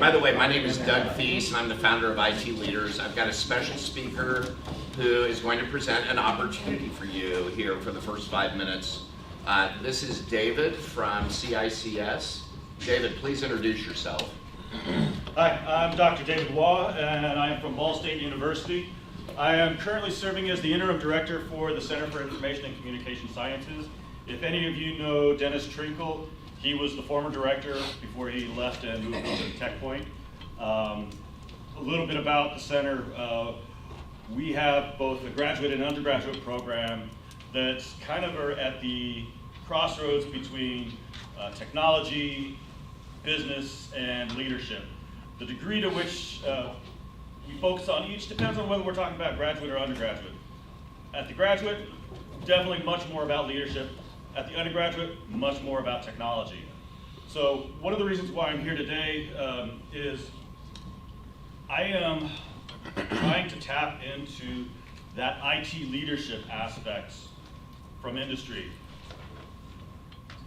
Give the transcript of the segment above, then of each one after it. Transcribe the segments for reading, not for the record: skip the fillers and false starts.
By the way, my name is Doug Thies, and I'm the founder of IT Leaders. I've got a special speaker who is going to present an opportunity for you here for the first 5 minutes. This is David from CICS. David, please introduce yourself. Hi, I'm Dr. David Waugh, and I am from Ball State University. I am currently serving as the interim director for the Center for Information and Communication Sciences. If any of you know Dennis Trinkle, he was the former director before he left and moved on to Tech Point. A little bit about the center. We have both a graduate and undergraduate program that's kind of are at the crossroads between technology, business, and leadership. The degree to which we focus on each depends on whether we're talking about graduate or undergraduate. At the graduate, definitely much more about leadership. At the undergraduate, much more about technology. So one of the reasons why I'm here today is I am trying to tap into that IT leadership aspects from industry.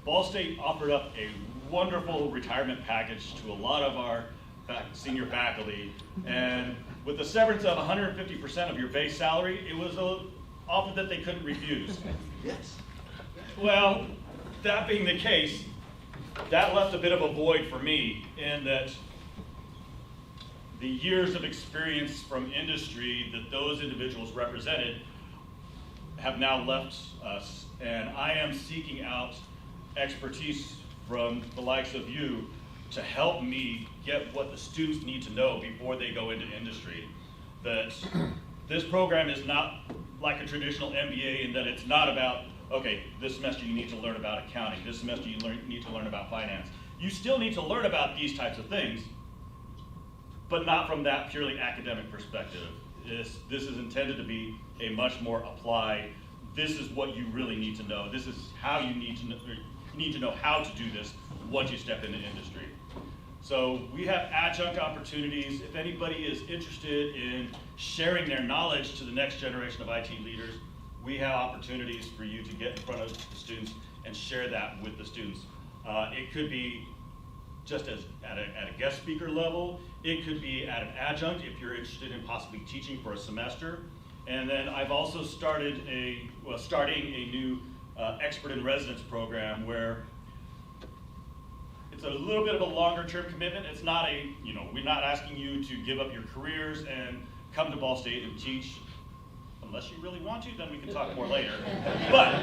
Ball State offered up a wonderful retirement package to a lot of our senior faculty, and with the severance of 150% of your base salary, it was an offer that they couldn't refuse. Yes. Well, that being the case, that left a bit of a void for me in that the years of experience from industry that those individuals represented have now left us, and I am seeking out expertise from the likes of you to help me get what the students need to know before they go into industry. That this program is not like a traditional MBA in that it's not about, okay, this semester you need to learn about accounting, this semester you need to learn about finance. You still need to learn about these types of things, but not from that purely academic perspective. This is intended to be a much more applied, this is what you really need to know, this is how you need to know how to do this once you step into industry. So we have adjunct opportunities. If anybody is interested in sharing their knowledge to the next generation of IT leaders, we have opportunities for you to get in front of the students and share that with the students. It could be just as at a guest speaker level. It could be at an adjunct if you're interested in possibly teaching for a semester. And then I've also starting a new expert in residence program where it's a little bit of a longer term commitment. It's not we're not asking you to give up your careers and come to Ball State and teach. Unless you really want to, then we can talk more later. But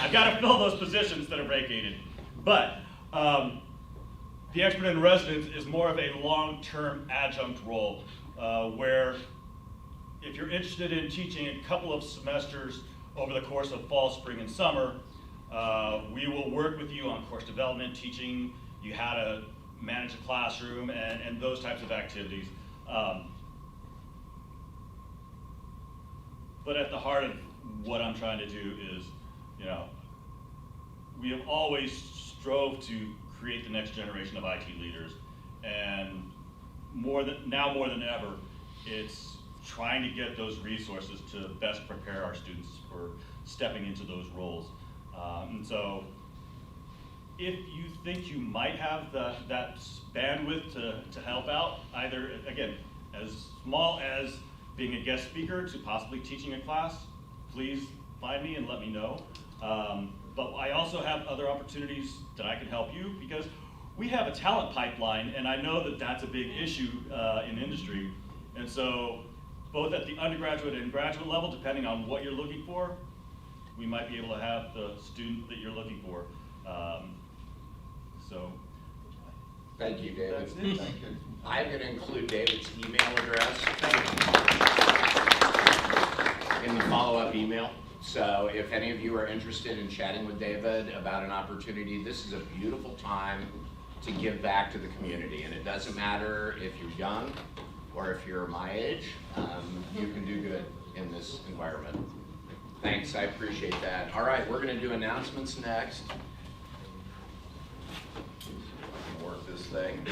I've got to fill those positions that are vacated. But the expert in residence is more of a long-term adjunct role where if you're interested in teaching a couple of semesters over the course of fall, spring, and summer, we will work with you on course development, teaching you how to manage a classroom and those types of activities. But at the heart of what I'm trying to do is, we have always strove to create the next generation of IT leaders, and more than ever, it's trying to get those resources to best prepare our students for stepping into those roles. And so, if you think you might have that bandwidth to help out, either, again, as small as being a guest speaker to possibly teaching a class, please find me and let me know. But I also have other opportunities that I can help you because we have a talent pipeline, and I know that that's a big issue in industry. And so both at the undergraduate and graduate level, depending on what you're looking for, we might be able to have the student that you're looking for. Thank you, David. That's it. Thank you. I'm going to include David's email address in the follow-up email. So if any of you are interested in chatting with David about an opportunity, this is a beautiful time to give back to the community. And it doesn't matter if you're young or if you're my age, you can do good in this environment. Thanks, I appreciate that. All right, we're going to do announcements next. Work this thing.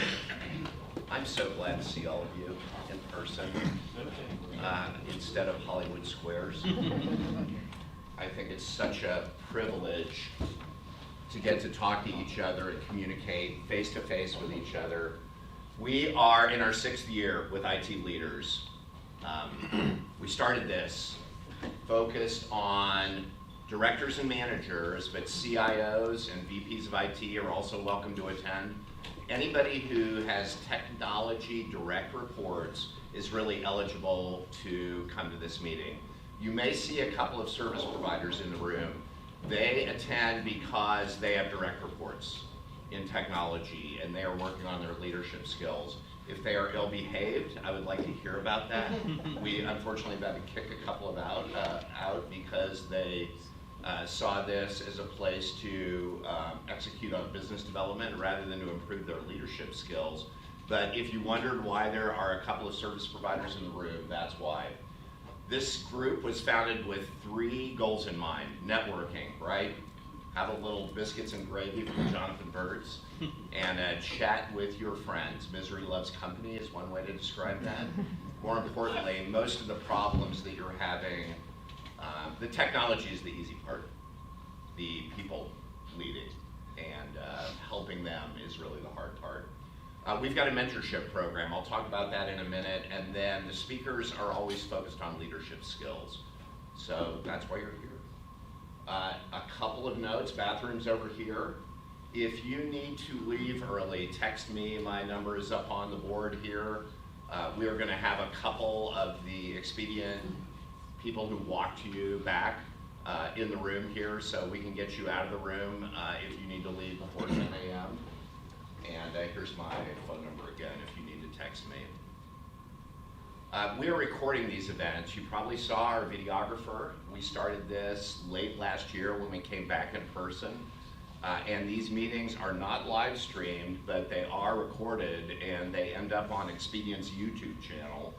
I'm so glad to see all of you in person instead of Hollywood Squares. I think it's such a privilege to get to talk to each other and communicate face to face with each other We are in our 6th year with IT Leaders. We started this focused on directors and managers, but CIOs and VPs of IT are also welcome to attend. Anybody who has technology direct reports is really eligible to come to this meeting. You may see a couple of service providers in the room. They attend because they have direct reports in technology and they are working on their leadership skills. If they are ill-behaved, I would like to hear about that. We unfortunately have had to kick a couple of out because they saw this as a place to execute on business development rather than to improve their leadership skills. But if you wondered why there are a couple of service providers in the room, that's why. This group was founded with 3 goals in mind. Networking, right? Have a little biscuits and gravy from Jonathan Birds and chat with your friends. Misery loves company is one way to describe that. More importantly, most of the problems that you're having, the technology is the easy part. The people leading and helping them is really the hard part. We've got a mentorship program. I'll talk about that in a minute. And then the speakers are always focused on leadership skills. So that's why you're here. A couple of notes, bathrooms over here. If you need to leave early, text me. My number is up on the board here. We are going to have a couple of the Expedia people who walked you back in the room here, so we can get you out of the room if you need to leave before 10 a.m. And here's my phone number again if you need to text me. We are recording these events. You probably saw our videographer. We started this late last year when we came back in person. And these meetings are not live streamed, but they are recorded and they end up on Expedia's YouTube channel.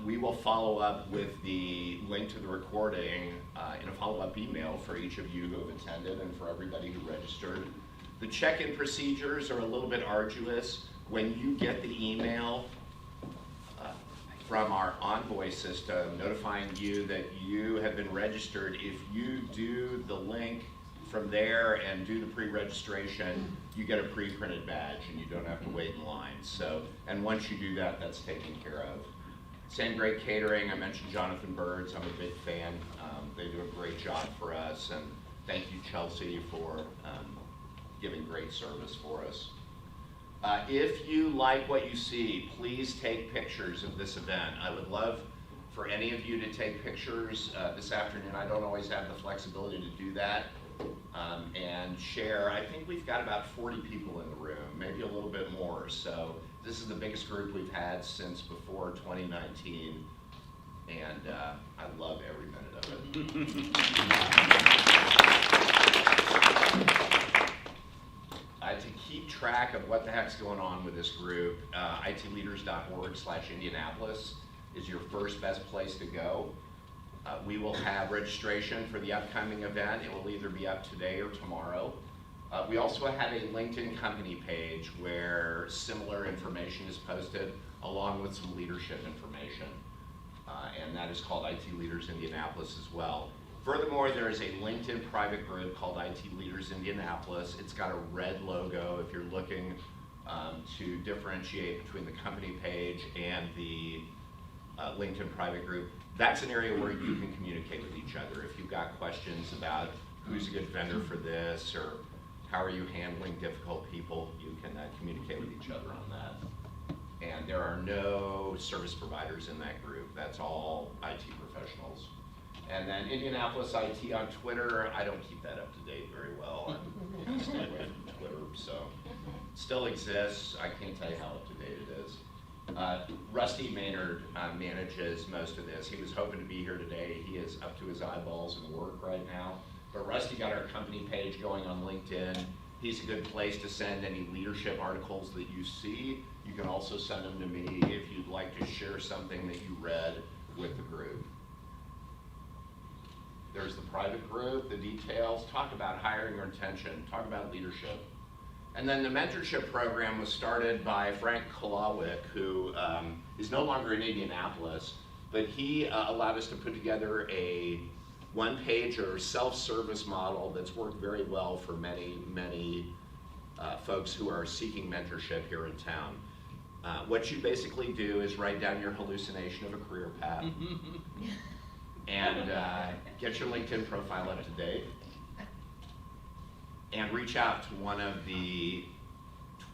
We will follow up with the link to the recording in a follow-up email for each of you who have attended and for everybody who registered. The check-in procedures are a little bit arduous. When you get the email from our Envoy system notifying you that you have been registered, if you do the link from there and do the pre-registration, you get a pre-printed badge and you don't have to wait in line. So, and once you do that, that's taken care of. Same great catering. I mentioned Jonathan Birds. I'm a big fan. They do a great job for us, and thank you, Chelsea, for giving great service for us. If you like what you see, please take pictures of this event. I would love for any of you to take pictures this afternoon. I don't always have the flexibility to do that. And share. I think we've got about 40 people in the room, maybe a little bit more. So this is the biggest group we've had since before 2019. And I love every minute of it. To keep track of what the heck's going on with this group, itleaders.org/Indianapolis is your first best place to go. We will have registration for the upcoming event. It will either be up today or tomorrow. We also have a LinkedIn company page where similar information is posted along with some leadership information. And that is called IT Leaders Indianapolis as well. Furthermore, there is a LinkedIn private group called IT Leaders Indianapolis. It's got a red logo if you're looking to differentiate between the company page and the LinkedIn private group. That's an area where you can communicate with each other. If you've got questions about who's a good vendor for this or how are you handling difficult people, you can communicate with each other on that. And there are no service providers in that group. That's all IT professionals. And then Indianapolis IT on Twitter, I don't keep that up to date very well. I stay away from Twitter, so still exists. I can't tell you how up to date it is. Rusty Maynard manages most of this. He was hoping to be here today. He is up to his eyeballs in work right now. But Rusty got our company page going on LinkedIn. He's a good place to send any leadership articles that you see. You can also send them to me if you'd like to share something that you read with the group. There's the private group, the details, talk about hiring or retention, talk about leadership. And then the mentorship program was started by Frank Kolawick, who is no longer in Indianapolis, but he allowed us to put together a one-pager self-service model that's worked very well for many, many folks who are seeking mentorship here in town. What you basically do is write down your hallucination of a career path and get your LinkedIn profile up to date and reach out to one of the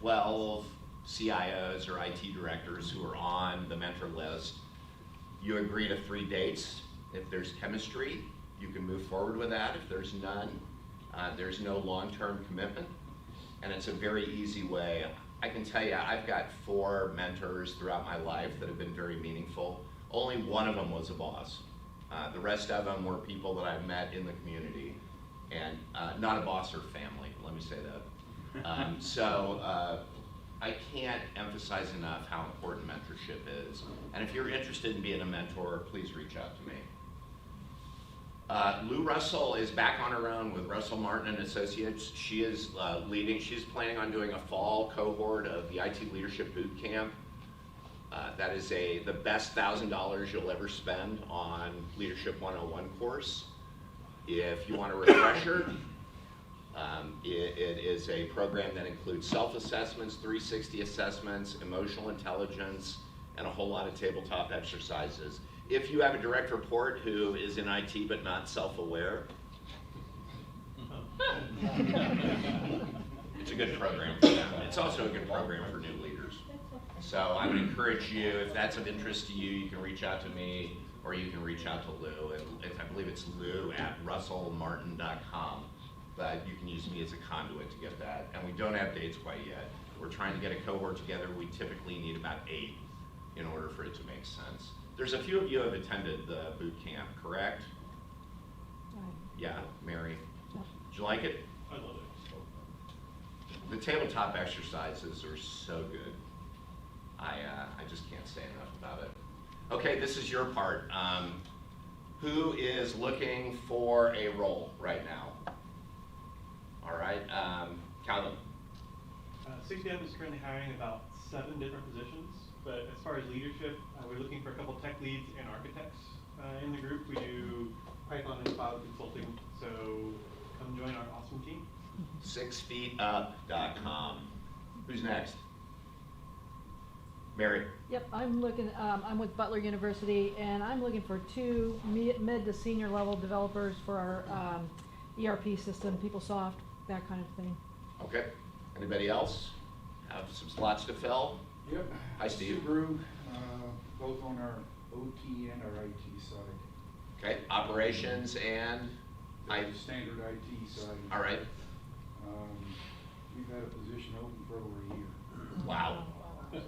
12 CIOs or IT directors who are on the mentor list. You agree to 3 dates. If there's chemistry, you can move forward with that. If there's none, there's no long-term commitment, and it's a very easy way. I can tell you, I've got 4 mentors throughout my life that have been very meaningful. Only one of them was a boss. The rest of them were people that I've met in the community, and not a boss or family, let me say that. I can't emphasize enough how important mentorship is. And if you're interested in being a mentor, please reach out to me. Lou Russell is back on her own with Russell Martin and Associates. She is she's planning on doing a fall cohort of the IT Leadership Bootcamp. That is the best $1,000 you'll ever spend on Leadership 101 course. If you want a refresher, it is a program that includes self-assessments, 360 assessments, emotional intelligence, and a whole lot of tabletop exercises. If you have a direct report who is in IT but not self-aware, it's a good program for them. It's also a good program for new leaders. So I would encourage you, if that's of interest to you, you can reach out to me or you can reach out to Lou. And I believe it's lou@russellmartin.com. But you can use me as a conduit to get that. And we don't have dates quite yet. We're trying to get a cohort together. We typically need about 8 in order for it to make sense. There's a few of you who have attended the boot camp, correct? Yeah, Mary. Did you like it? I love it. The tabletop exercises are so good. I just can't say enough about it. Okay, this is your part. Who is looking for a role right now? All right, Calvin. CCF is currently hiring about 7 different positions, but as far as leadership, we're looking for a couple tech leads and architects in the group. We do Python and cloud consulting, so come join our awesome team. 6feetup.com. Who's next? Mary. Yep, I'm with Butler University, and I'm looking for 2 mid to senior level developers for our ERP system, PeopleSoft, that kind of thing. Okay. Anybody else have some slots to fill? Yep. Hi, Steve. Subaru, both on our OT and our IT side. Okay. Operations and Standard IT side. All right. We've had a position open for over a year. Wow. So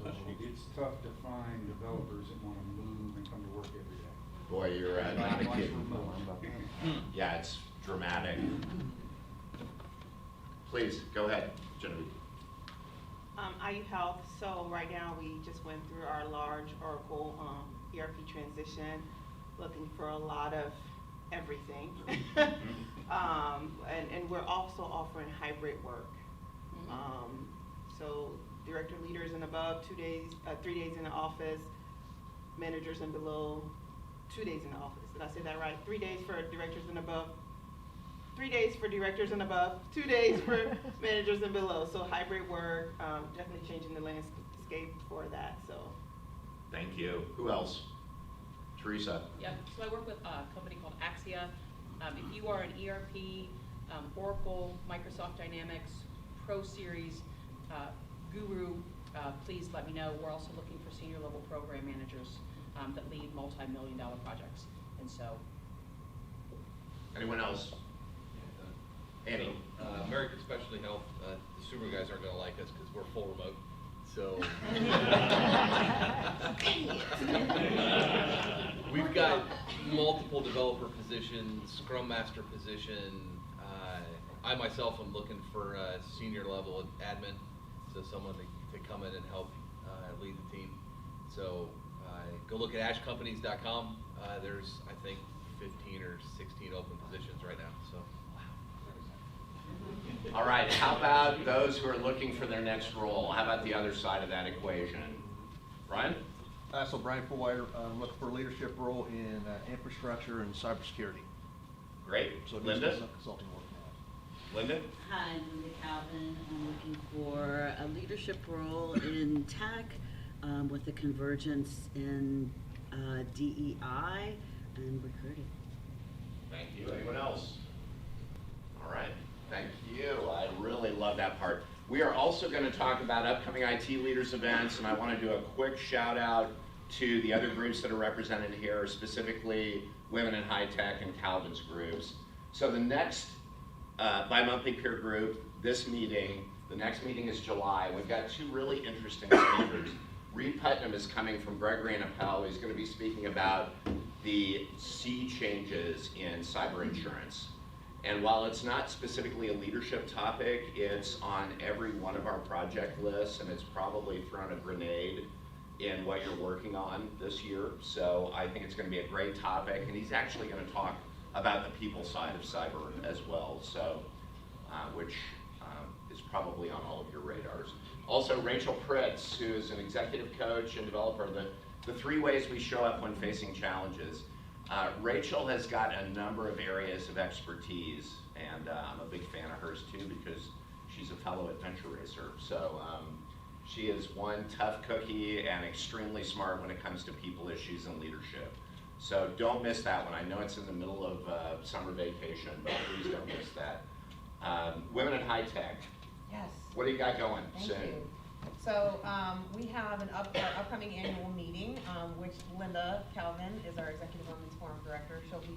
it's tough to find developers that want to move and come to work every day. Boy, you're not a Much kid. remote. Yeah, it's dramatic. Please, go ahead, Genevieve. IU Health, so right now we just went through our large Oracle ERP transition, looking for a lot of everything. And we're also offering hybrid work. So director leaders and above, 3 days in the office, managers and below, 2 days in the office. Did I say that right? 3 days for directors and above, 3 days for directors and above, 2 days for managers and below. So hybrid work, definitely changing the landscape for that, so. Thank you. Who else? Teresa. Yep, so I work with a company called Axia. If you are an ERP, Oracle, Microsoft Dynamics, Pro Series, guru, please let me know. We're also looking for senior level program managers that lead multi-million-dollar projects. And so. Anyone else? Annie. American Specialty Health, the Subaru guys aren't going to like us because we're full remote. So we've got multiple developer positions, Scrum Master position. I myself am looking for a senior level admin, so someone to come in and help lead the team. So go look at ashcompanies.com. There's, I think, 15 or 16 open positions right now. So. All right, how about those who are looking for their next role? How about the other side of that equation? Brian? So Brian Fullwider, I'm looking for a leadership role in infrastructure and cybersecurity. Great. So Linda? some consulting work now. Linda? Hi, I'm Linda Calvin. I'm looking for a leadership role in tech, with the convergence in DEI and recruiting. Thank you. Anyone else? All right. Thank you. I really love that part. We are also going to talk about upcoming IT leaders events, and I want to do a quick shout out to the other groups that are represented here, specifically Women in High Tech and Calvin's groups. So the next bi-monthly peer group, this meeting, the next meeting is July. We've got two really interesting speakers. Reed Putnam is coming from Gregory and Appel. He's going to be speaking about the sea changes in cyber insurance. And while it's not specifically a leadership topic, it's on every one of our project lists, and it's probably thrown a grenade in what you're working on this year. So I think it's going to be a great topic, and he's actually going to talk about the people side of cyber as well, so which is probably on all of your radars. Also, Rachel Pritz, who is an executive coach and developer, the three ways we show up when facing challenges. Rachel has got a number of areas of expertise, and I'm a big fan of hers too because she's a fellow adventure racer. So she is one tough cookie and extremely smart when it comes to people issues and leadership. So don't miss that one. I know it's in the middle of summer vacation, but please don't miss that. Women in High Tech. Yes. What do you got going Thank soon? you. So we have our upcoming annual meeting, which Linda Calvin is our Executive Women's Forum Director. She'll be,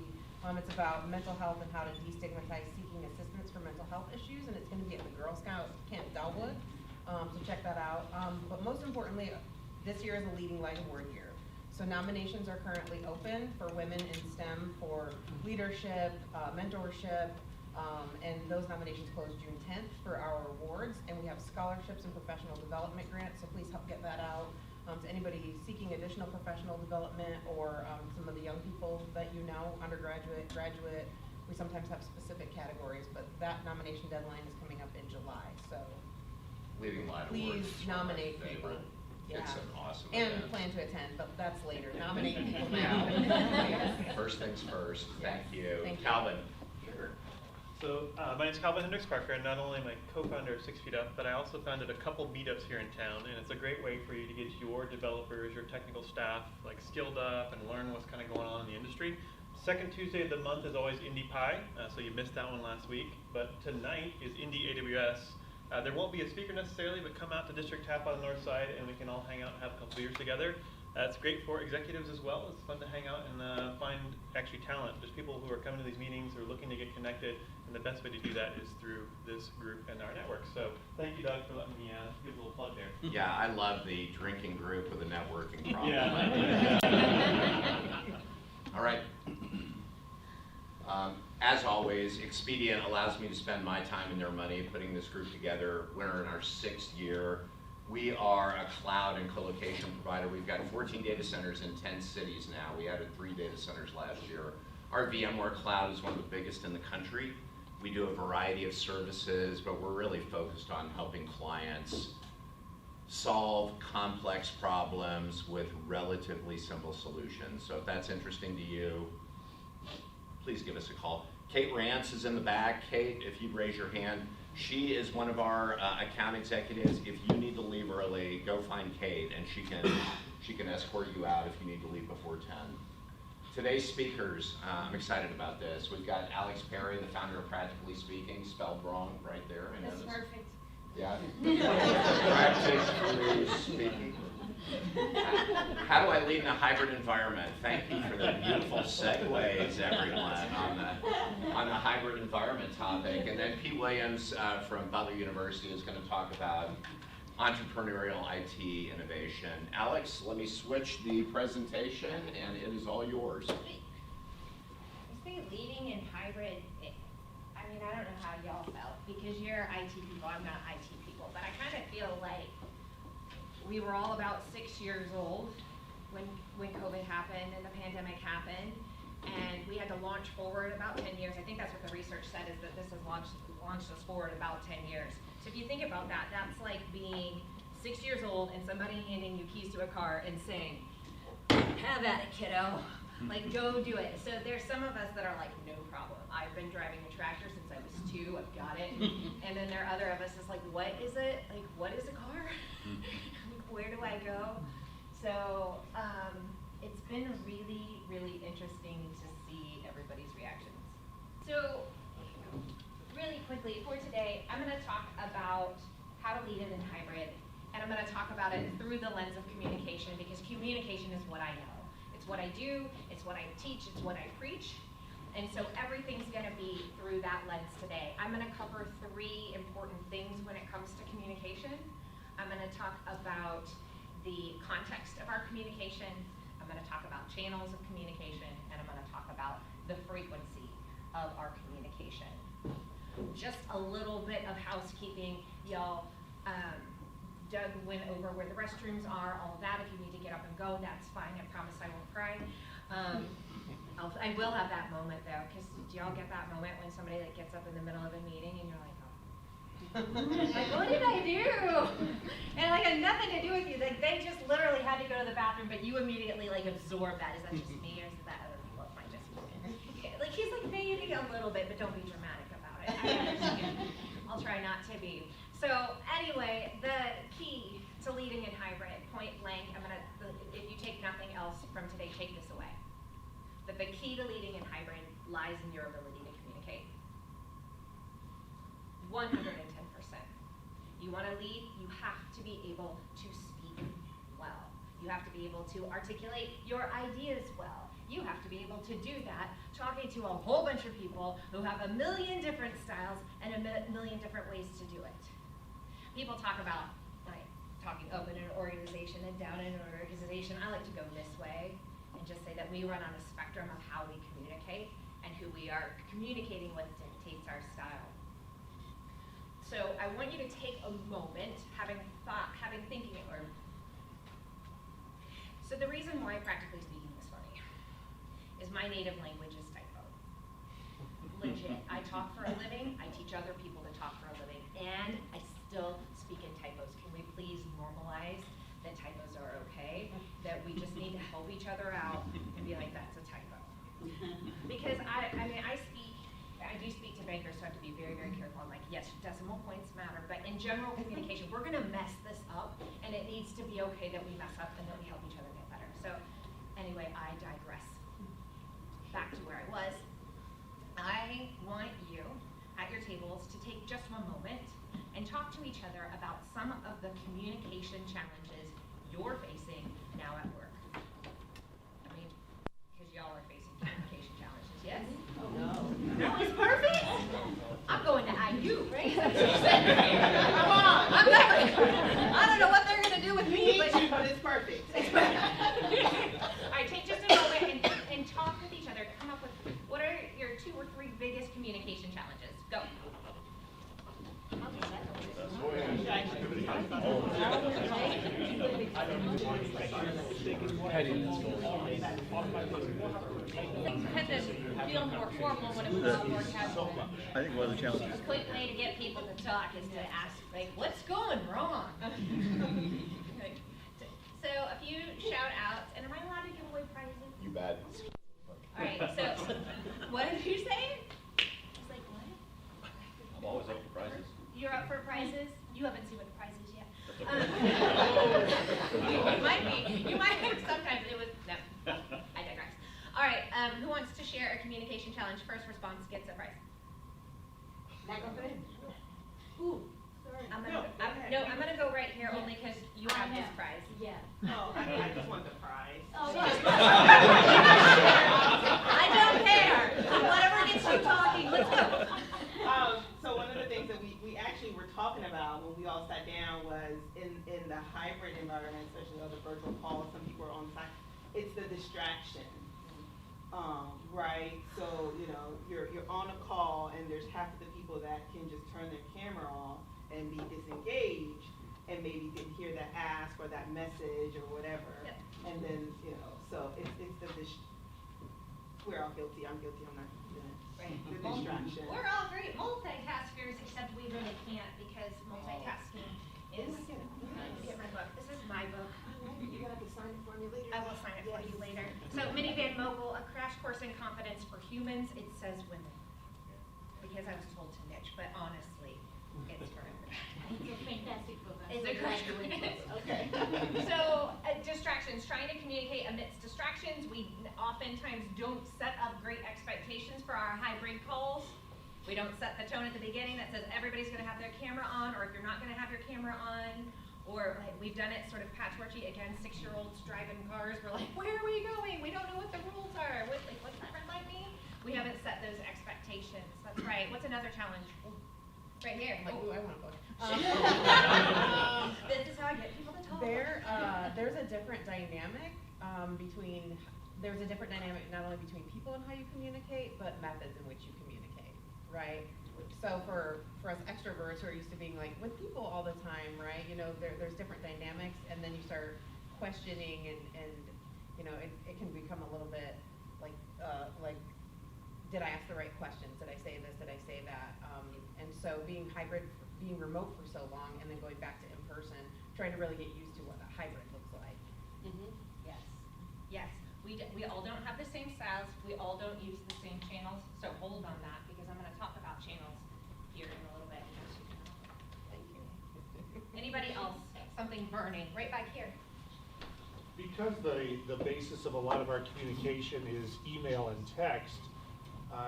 it's about mental health and how to destigmatize seeking assistance for mental health issues, and it's going to be at the Girl Scout Camp Delwood, so check that out. But most importantly, this year is a Leading Light Award year. So nominations are currently open for women in STEM for leadership, mentorship, and those nominations close June 10th for our awards, and we have scholarships and professional development grants, so please help get that out to anybody seeking additional professional development or some of the young people that you know, undergraduate, graduate. We sometimes have specific categories, but that nomination deadline is coming up in July, so Leading Light please Awards is one of my nominate people. favorite. Yeah. It's an awesome And event. plan to attend, but that's later. Nominate people now. Yes. First things first. Thank you. Thank you. Calvin. So my name is Calvin Hendricks Parker, and not only am I co-founder of 6 Feet Up, but I also founded a couple meetups here in town, and it's a great way for you to get your developers, your technical staff, like skilled up and learn what's kind of going on in the industry. Second Tuesday of the month is always Indie Pie, so you missed that one last week, but tonight is Indie AWS. There won't be a speaker necessarily, but come out to District Tap on the north side, and we can all hang out and have a couple beers together. It's great for executives as well. It's fun to hang out and find actually talent. There's people who are coming to these meetings who are looking to get connected, and the best way to do that is through this group and our network. So thank you, Doug, for letting me give a little plug there. Yeah, I love the drinking group with a networking problem. Yeah. All right. As always, Expedia allows me to spend my time and their money putting this group together. We're in our 6th year. We are a cloud and co-location provider. We've got 14 data centers in 10 cities now. We added 3 data centers last year. Our VMware cloud is one of the biggest in the country. We do a variety of services, but we're really focused on helping clients solve complex problems with relatively simple solutions. So if that's interesting to you, please give us a call. Kate Rance is in the back. Kate, if you'd raise your hand. She is one of our account executives. If you need to leave early, go find Kate, and she can escort you out if you need to leave before 10. Today's speakers, I'm excited about this. We've got Alex Perry, the founder of Practically Speaking, spelled wrong right there. I That's noticed. perfect. Yeah. Practically Speaking. How do I lead in a hybrid environment? Thank you for the beautiful segues, everyone, on the hybrid environment topic. And then Pete Williams from Butler University is going to talk about entrepreneurial IT innovation. Alex, let me switch the presentation, and it is all yours. I think leading in hybrid, I mean, I don't know how y'all felt, because you're IT people, I'm not IT people, but I kind of feel like we were all about 6 years old when COVID happened and the pandemic happened, and we had to launch forward about 10 years. I think that's what the research said, is that this has launched us forward about 10 years. So if you think about that, that's like being 6 years old and somebody handing you keys to a car and saying, have at it, kiddo. Like, go do it. So there's some of us that are like, no problem. I've been driving a tractor since I was 2, I've got it. And then there are other of us is like, what is it? Like, what is a car? Where do I go? So, it's been really, really interesting to see everybody's reactions. So, really quickly, for today, I'm gonna talk about how to lead it in hybrid, and I'm gonna talk about it through the lens of communication, because communication is what I know. It's what I do, it's what I teach, it's what I preach, and so everything's gonna be through that lens today. I'm gonna cover 3 important things when it comes to communication. I'm gonna talk about the context of our communication, I'm gonna talk about channels of communication, and I'm gonna talk about the frequency of our communication. Just a little bit of housekeeping, y'all. Doug went over where the restrooms are, all of that. If you need to get up and go, that's fine. I promise I won't cry. I will have that moment though, because do y'all get that moment when somebody that gets up in the middle of a meeting and you're like, oh. Like, what did I do? And like, had nothing to do with you. Like, they just literally had to go to the bathroom, but you immediately like absorb that. Is that just me, or is that other people that might just? Like, he's like maybe a little bit, but don't be dramatic about it. I understand. I'll try not to be. So anyway, the key to leading in hybrid, point blank, if you take nothing else from today, take this away. That the key to leading in hybrid lies in your ability to communicate. 110%. You want to lead, you have to be able to speak well. You have to be able to articulate your ideas well. You have to be able to do that talking to a whole bunch of people who have a million different styles and a million different ways to do it. People talk about like talking up in an organization and down in an organization. I like to go this way and just say that we run on a spectrum of how we communicate, and who we are communicating with dictates our style. So I want you to take a moment, so the reason why practically speaking is funny is my native language is typo. Legit. I talk for a living, I teach other people to talk for a living, and I still speak in typos. Can we please normalize that typos are okay? That we just need to help each other out and be like, that's a typo. Because I do speak to bankers, so I have to be very, very careful. I'm like, yes, decimal points matter, but in general communication, we're gonna mess this up, and it needs to be okay that we mess up and that we help each other get better. So anyway, I digress. Back to where I was. I want you at your tables to take just one moment and talk to each other about some of the communication challenges you're facing now at work. I mean, because y'all are facing communication challenges, yes? Oh, no. No, it's perfect? I'm going to IU, right? Come on. I don't know what they're going to do with me, but it's perfect. All right, take just a moment and talk with each other. Come up with what are your 2 or 3 biggest communication challenges. Go. Because it feels more formal when it was more casual. I think one of the challenges. A quick way to get people to talk is to ask, like, what's going wrong? So a few shout outs, and am I allowed to give away prizes? You bet. All right, so what did you say? I was like, what? I'm always up for prizes. You're up for prizes? You haven't seen what the prize is yet. You might have sometimes. It was, no, I digress. All right, who wants to share a communication challenge? First response gets a prize. Ooh. I'm gonna go right here only because you have this prize. Yeah. Oh, I just want the prize. Oh, I don't care. Whatever gets you talking, let's go. So one of the things that we actually were talking about when we all sat down was in the hybrid environment, especially on the virtual calls, some people are on site, it's the distraction. Right? So, you're on a call and there's half of the people that can just turn their camera off and be disengaged and maybe didn't hear that ask or that message or whatever. Yep. And then, so it's we're all guilty. I'm guilty. I'm not doing it. Right. The distraction. We're all great multitaskers, except we really can't because multitasking is. Get my book. This is my book. You have to sign it for me later. I will sign it for you later. So, Minivan Mogul, a crash course in confidence for humans. It says women because I was told to niche, but honestly, it's for everyone. It's a fantastic book. It's a crash course. Okay. So, distraction. distractions, trying to communicate amidst distractions. We oftentimes don't set up great expectations for our hybrid calls. We don't set the tone at the beginning that says everybody's gonna have their camera on, or if you're not gonna have your camera on, or like we've done it sort of patchworky, again, 6-year-olds driving cars, we're like, where are we going? We don't know what the rules are. What's that red light mean? We haven't set those expectations, that's right. What's another challenge? Right here. I'm like, ooh, I want a book. This is how I get people to talk. There's a different dynamic there's a different dynamic not only between people and how you communicate, but methods in which you communicate, right? So for us extroverts who are used to being like with people all the time, right? You know, there's different dynamics, and then you start questioning and you know, it can become a little bit like, did I ask the right questions? Did I say this? Did I say that? And so being hybrid, being remote for so long, and then going back to in person, trying to really get used to what a hybrid looks like. Yes, yes. We all don't have the same styles. We all don't use the same channels. So hold on that, because I'm going to talk about channels here in a little bit. Thank you. Anybody else? Something burning right back here. Because the basis of a lot of our communication is email and text,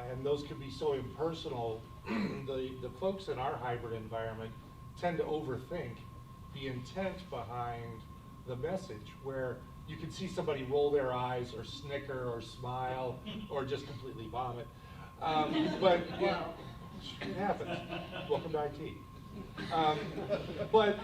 and those can be so impersonal, the folks in our hybrid environment tend to overthink the intent behind the message, where you can see somebody roll their eyes or snicker or smile or just completely vomit. But it happens. Welcome to IT. But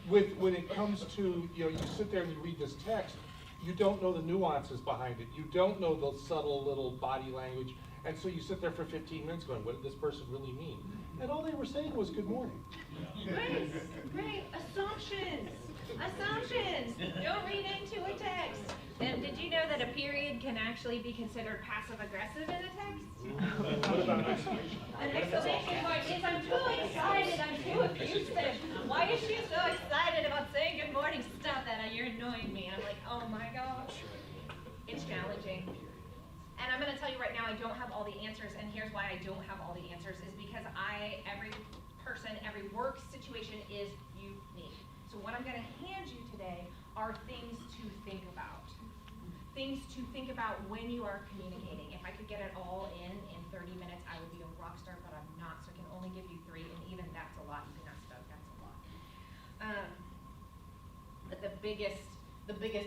when it comes to, you know, you sit there and you read this text, you don't know the nuances behind it. You don't know the subtle little body language. And so you sit there for 15 minutes going, what did this person really mean? And all they were saying was good morning. Great. Assumptions. Don't read into a text. And did you know that a period can actually be considered passive aggressive in a text? An exclamation point means I'm too excited, I'm too effusive. Why is she so excited about saying good morning? Stop that, you're annoying me. And I'm like, oh my gosh. It's challenging. And I'm going to tell you right now, I don't have all the answers, and here's why I don't have all the answers, is because every person, every work situation is unique. So what I'm going to hand you today are things to think about. Things to think about when you are communicating. If I could get it all in 30 minutes, I would be a rock star, but I'm not, so I can only give you 3, and even that's a lot. You can ask Doug, that's a lot. But the biggest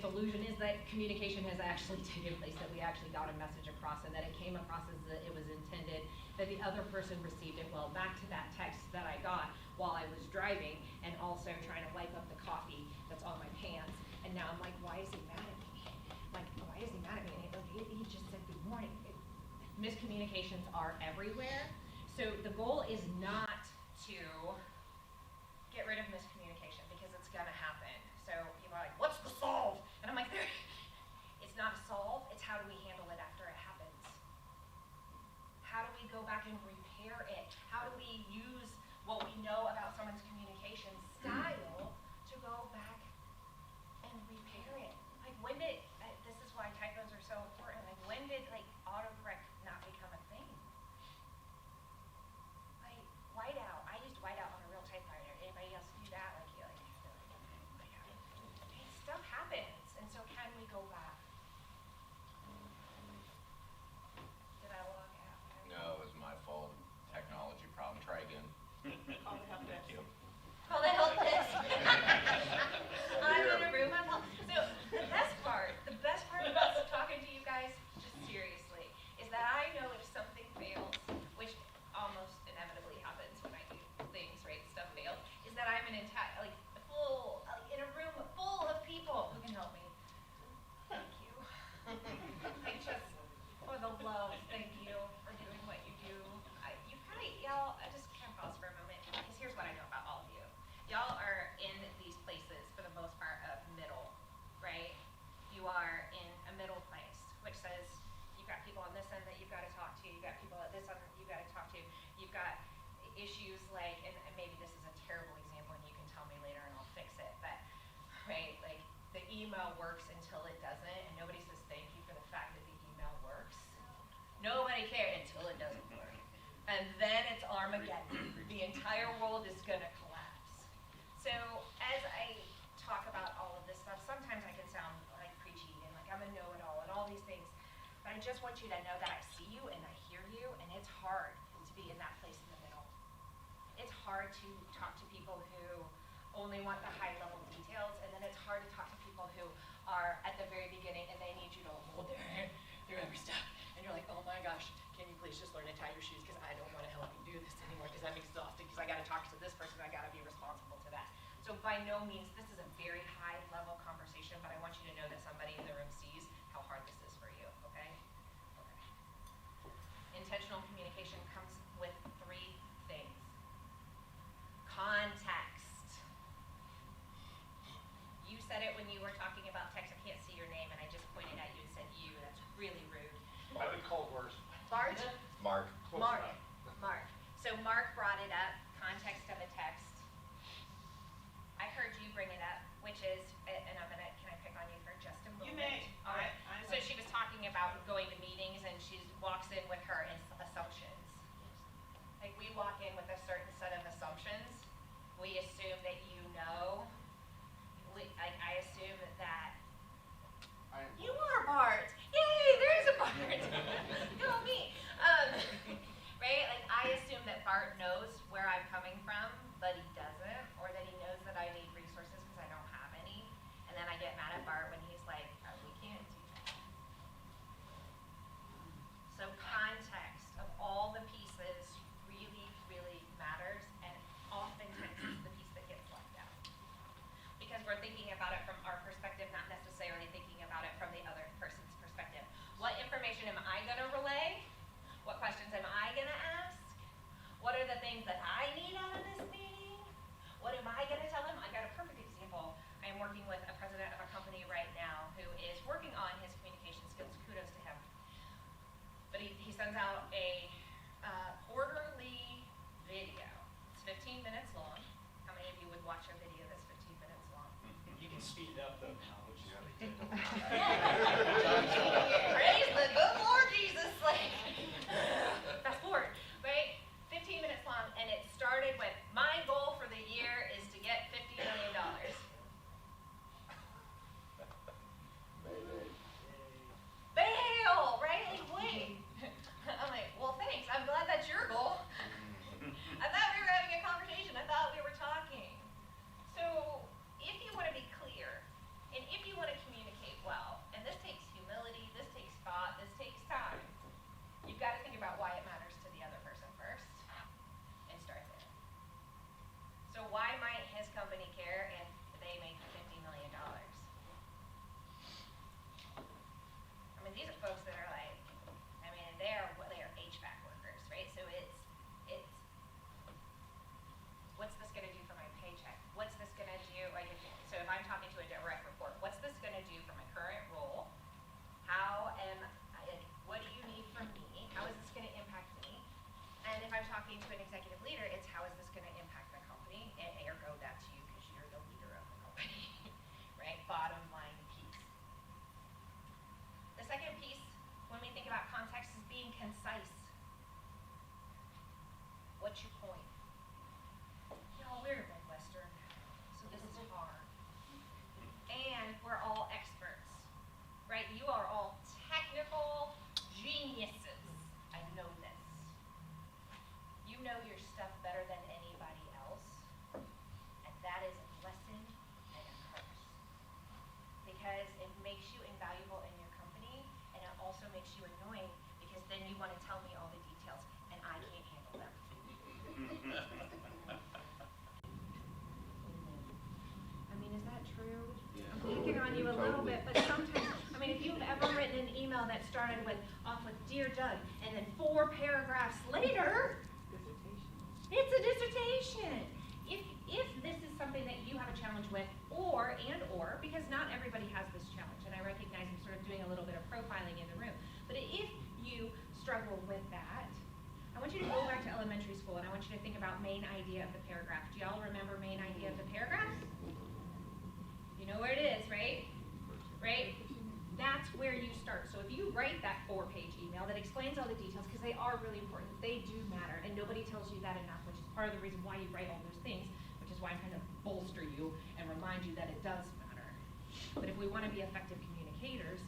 illusion is that communication has actually taken place, that we actually got a message across, and that it came across as that it was intended, that the other person received it well. Back to that text that I got while I was driving and also trying to wipe up the coffee that's on my pants, and now I'm like, why is he mad at me? Like, why is he mad at me? And he just said good morning. Miscommunications are everywhere, so the goal is not to get rid of miscommunication, because it's gonna happen. So people are like, what's the solve? And I'm like, it's not a solve, it's how do we handle it after it happens? How do we go back and repair it? How do we use what we know about someone's communication style to go back and repair it? Like, when did, this is why typos are so important, like when did like autocorrect not become a thing? Like, whiteout, I used whiteout on a real typewriter. Anybody else do that? Like, you're like, stuff happens, and so can we go back? Did I log out? No, it was my fault. Technology problem. Try again. Call the help desk. Thank you. Call the help desk. I'm in a room. So the best part about talking to you guys, just seriously, is that I know if something fails, which almost inevitably happens when I do things, right? Stuff fails, is that I'm in a room full of people who can help me. Thank you. For the love, thank you for doing what you do. Y'all, I just can't pause for a moment, because here's what I know about all of you. Y'all are in these places, for the most part, of middle, right? You are in a middle place, which says you've got people on this end that you've got to talk to, you've got people at this end that you've got to talk to, you've got issues like, and maybe this is a terrible example and you can tell me later and I'll fix it, but, right, like, the email works until it doesn't, and nobody says thank you for the fact that the email works. Nobody cares until it doesn't work. And then it's Armageddon. The entire world is gonna collapse. So as I talk about all of this stuff, sometimes I can sound like But I just want you to know that I see you and I hear you, and it's hard to be in that place in the middle. It's hard to talk to people who only want the high level details, and then it's hard to talk to people who are at the very beginning and they need you to hold their every step. And you're like, oh my gosh, can you please just learn to tie your shoes, because I don't want to help you do this anymore, because I'm exhausted, because I got to talk to this person, I got to be responsible to that. So by no means, this is a very high level conversation, but I want you to know that somebody in the room sees how hard this is for you, okay? Okay. Intentional communication comes with 3 things. Context. You said it when you were talking about text. I can't see your name, and I just pointed at you and said you. That's really rude. I've been called worse. Bart? Mark. Mark. Mark. So Mark brought it up, context of a text. I heard you bring it up, which is, and I'm gonna, can I pick on you for just a moment? You may. All right. So she was talking about going to meetings, and she walks in with her assumptions. Like, we walk in with a certain set of assumptions. We assume that you know. I assume that you are Bart. Yay, there's a Bart. Go me. Right? Like, I assume that Bart knows where I'm coming from, but he doesn't, or that he knows that I need resources because I don't have any. And then I get mad at Bart when he's like, oh, we can't do that. So context of all the pieces really, really matters, and oftentimes is the piece that gets left out. Because we're thinking about it from our perspective, not necessarily thinking about it from the other person's perspective. What information am I going to relay? What questions am I going to ask? What are the things that I need out of this meeting? What am I going to tell them? I got a perfect example. I am working with a president of a company right now who is working on his communication skills. Kudos to him. But he sends out a quarterly video. It's 15 minutes long. How many of you would watch a video that's 15 minutes long? You can speed it up though now, which is really good. Praise the good Lord Jesus. Like, fast forward, right? 15 minutes long, and it started with, my goal for the year is to get $50 million. Bail, right? Like, wait. I'm like, well, thanks. I'm glad that's your goal. I thought we were having a conversation. I thought we were talking. So, if you want to be clear, and if you want to communicate well, and this takes humility, this takes thought, this takes time, you've got to think about why it matters to the other person first, and start there. So why might his company care if they make $50 million? I mean, these are folks that are like, I mean, they are HVAC workers, right? So it's what's this going to do for my paycheck? What's this going to do? Like, so if I'm talking to a direct report, what's this going to do for my current role? What do you need from me? How is this going to impact me? And if I'm talking to an executive leader, it's how is this going to impact the company? And ergo, that's you, because you're the leader of the company, right? Bottom line piece. The second piece, when we think about context, is being concise. What's your point? Y'all, we're Midwestern, so this is hard. And we're all experts, right? You are all technical geniuses. I know this. You know your stuff better than anybody else, and that is a blessing and a curse. Because it makes you invaluable in your company, and it also makes you annoying, because then you want to tell me all the details, and I can't handle them. I mean, is that true? I'm picking on you a little bit, but sometimes, I mean, if you've ever written an email that started off with Dear Doug, and then 4 paragraphs later, it's a dissertation. If this is something that you have a challenge with, or, because not everybody has this challenge, and I recognize I'm sort of doing a little bit of profiling in the room, but if you struggle with that, I want you to go back to elementary school, and I want you to think about main idea of the paragraph. Do y'all remember main idea of the paragraph? You know where it is, right? Right? That's where you start. So if you write that 4-page email that explains all the details, because they are really important, they do matter, and nobody tells you that enough, which is part of the reason why you write all those things, which is why I'm trying to bolster you and remind you that it does matter. But if we want to be effective communicators,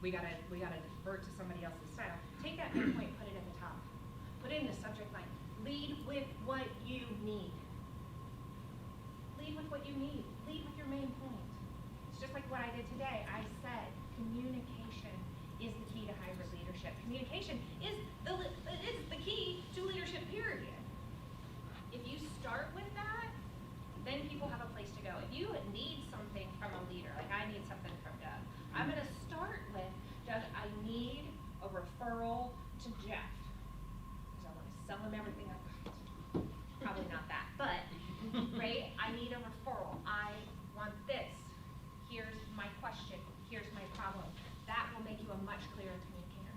we gotta divert to somebody else's style. Take that main point, put it at the top. Put it in the subject line. Lead with what you need. Lead with what you need. Lead with your main point. It's just like what I did today. I said communication is the key to hybrid leadership. Communication is the key to leadership, period. If you start with that, then people have a place to go. If you need something from a leader, like I need something from Doug, I'm going to start with, Doug, I need a referral to Jeff. Because I want to sell him everything I've got. Probably not that, but, right? I need a referral. I want this. Here's my question. Here's my problem. That will make you a much clearer communicator.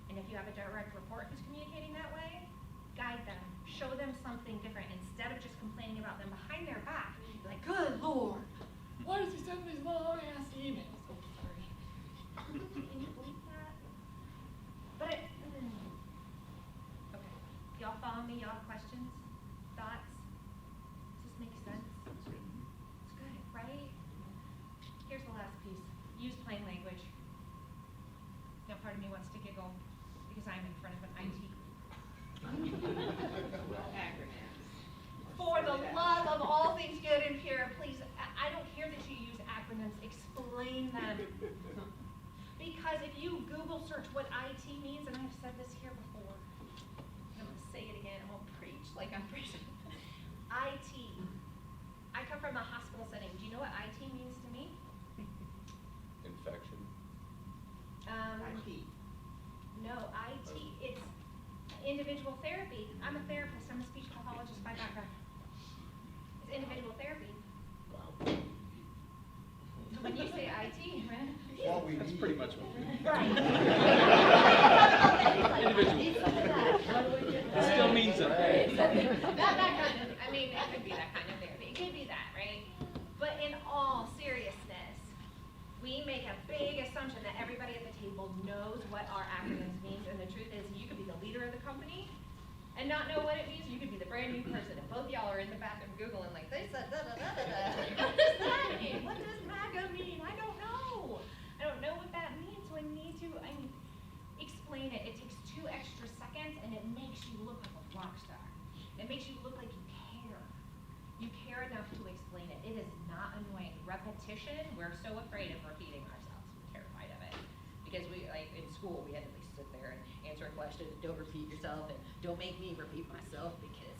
And if you have a direct report who's communicating that way, guide them. Show them something different instead of just complaining about them behind their back. You're like, good Lord, why does he send these long ass emails? Oh, sorry. Can you believe that? But okay. Y'all follow me? Y'all have questions? Thoughts? Does this make sense? It's good, right? Here's the last piece. Use plain language. Now part of me wants to giggle because I'm in front of an IT group. For the love of all things good and pure, please, I don't care that you use acronyms, explain them. Because if you Google search what IT means, and I've said this here before, and I'm going to say it again, I won't preach like I'm preaching. IT. I come from a hospital setting. Do you know what IT means to me? Infection. IT. No, IT, it's individual therapy. I'm a therapist. I'm a speech pathologist by background. It's individual therapy. Wow. So when you say IT, man. All we That's need. pretty much what we need. Right. It still means it. Not that kind of, I mean, it could be that kind of therapy. It could be that, right? But in all seriousness, we make a big assumption that everybody at the table knows what our acronyms mean, and the truth is you could be the leader of the company and not know what it means. You could be the brand new person, and both y'all are in the bathroom Googling like, they said da-da-da-da-da. What does that mean? What does MAGA mean? I don't know. I don't know what that means, so I need to explain it. It takes 2 extra seconds, and it makes you look like a rock star. It makes you look like you care. You care enough to explain it. It is not annoying. Repetition, we're so afraid of repeating ourselves. We're terrified of it. Because we, like in school, we had to like sit there and answer a question, and don't repeat yourself, and don't make me repeat myself because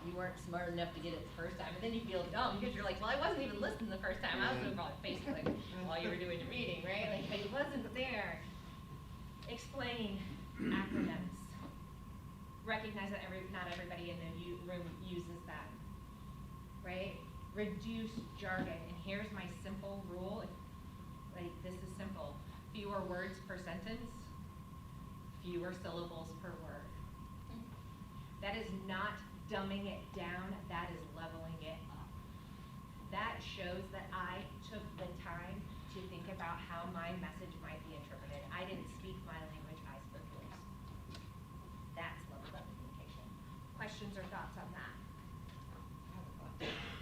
you weren't smart enough to get it the first time. And then you feel dumb because you're like, well, I wasn't even listening the first time. I was doing probably Facebook while you were doing your meeting, right? Like, I wasn't there. Explain acronyms. Recognize that not everybody in the room uses them, right? Reduce jargon. And here's my simple rule. Like, this is simple. Fewer words per sentence, fewer syllables per word. That is not dumbing it down, that is leveling it up. That shows that I took the time to think about how my message might be interpreted. I didn't speak my language, I spoke yours. That's leveled up communication. Questions or thoughts on that?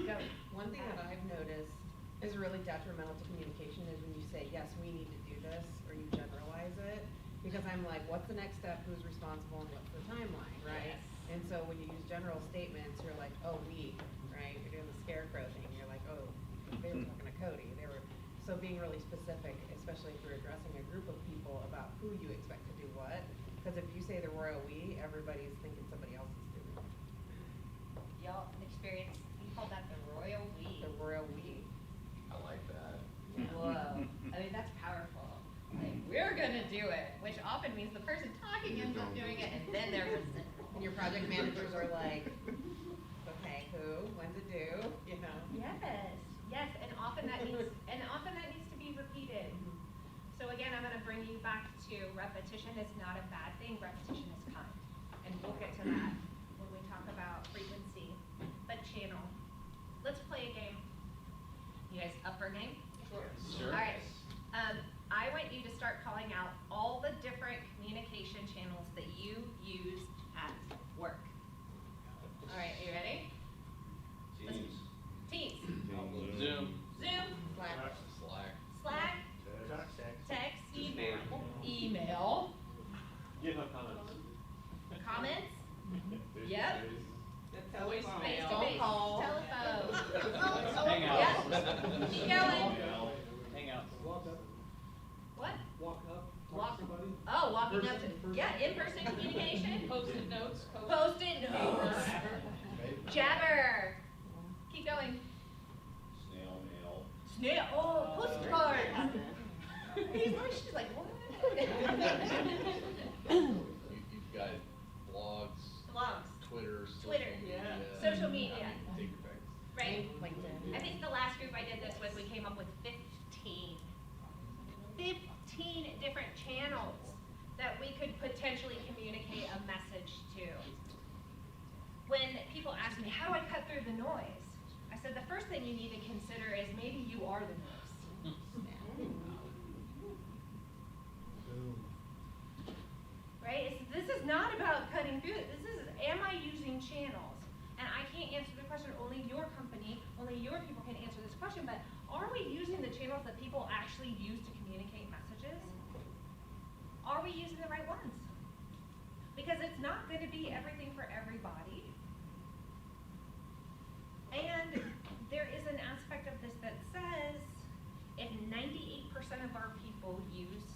Go. One thing that I've noticed is really detrimental to communication is when you say, yes, we need to do this, or you generalize it. Because I'm like, what's the next step, who's responsible, and what's the timeline, right? Yes. And so when you use general statements, you're like, oh, we, right? You're doing the scarecrow thing. You're like, oh, they were talking to Cody. So being really specific, especially if you're addressing a group of people about who you expect to do what. Because if you say the royal we, everybody's thinking somebody else is doing it. Y'all experience, you call that the royal we. The royal we. I like that. Whoa. I mean, that's powerful. Like, we're gonna do it, which often means the person talking ends up doing it, and then they're resentful. And your project managers are like, okay, who, when to do, you know? Yes, and often that needs to be repeated. So again, I'm gonna bring you back to repetition is not a bad thing, repetition is kind. And we'll get to that when we talk about frequency. But channel. Let's play a game. You guys up for a game? Sure. All right. I want you to start calling out all the different communication channels that you use at work. All right, are you ready? Teams. Zoom. Zoom. Slack. Slack. Slack. Text. GitHub comments. Comments? Yep. Face-to-face. Phone call. Telephone. Hangouts. Yep. Keep going. Hangouts. What? Walk up, Walk. talk to somebody. Oh, walking up to, Person. yeah, in-person communication. Post-it notes. Post-it notes. Jabber. Keep going. Snail mail. Snail, oh, postcard. She's like, what? You've got blogs, Blogs. Twitter, Twitter. Social media. Take your pick. Right. LinkedIn. I think the last group I did this with, we came up with 15 different channels that we could potentially communicate a message to. When people ask me, how do I cut through the noise? I said, the first thing you need to consider is maybe you are the noise. Right? This is not about cutting through it. This is, am I using channels? And I can't answer the question, only your company, only your people can answer this question, but are we using the channels that people actually use to communicate messages? Are we using the right ones? Because it's not going to be everything for everybody. And there is an aspect of this that says if 98% of our people use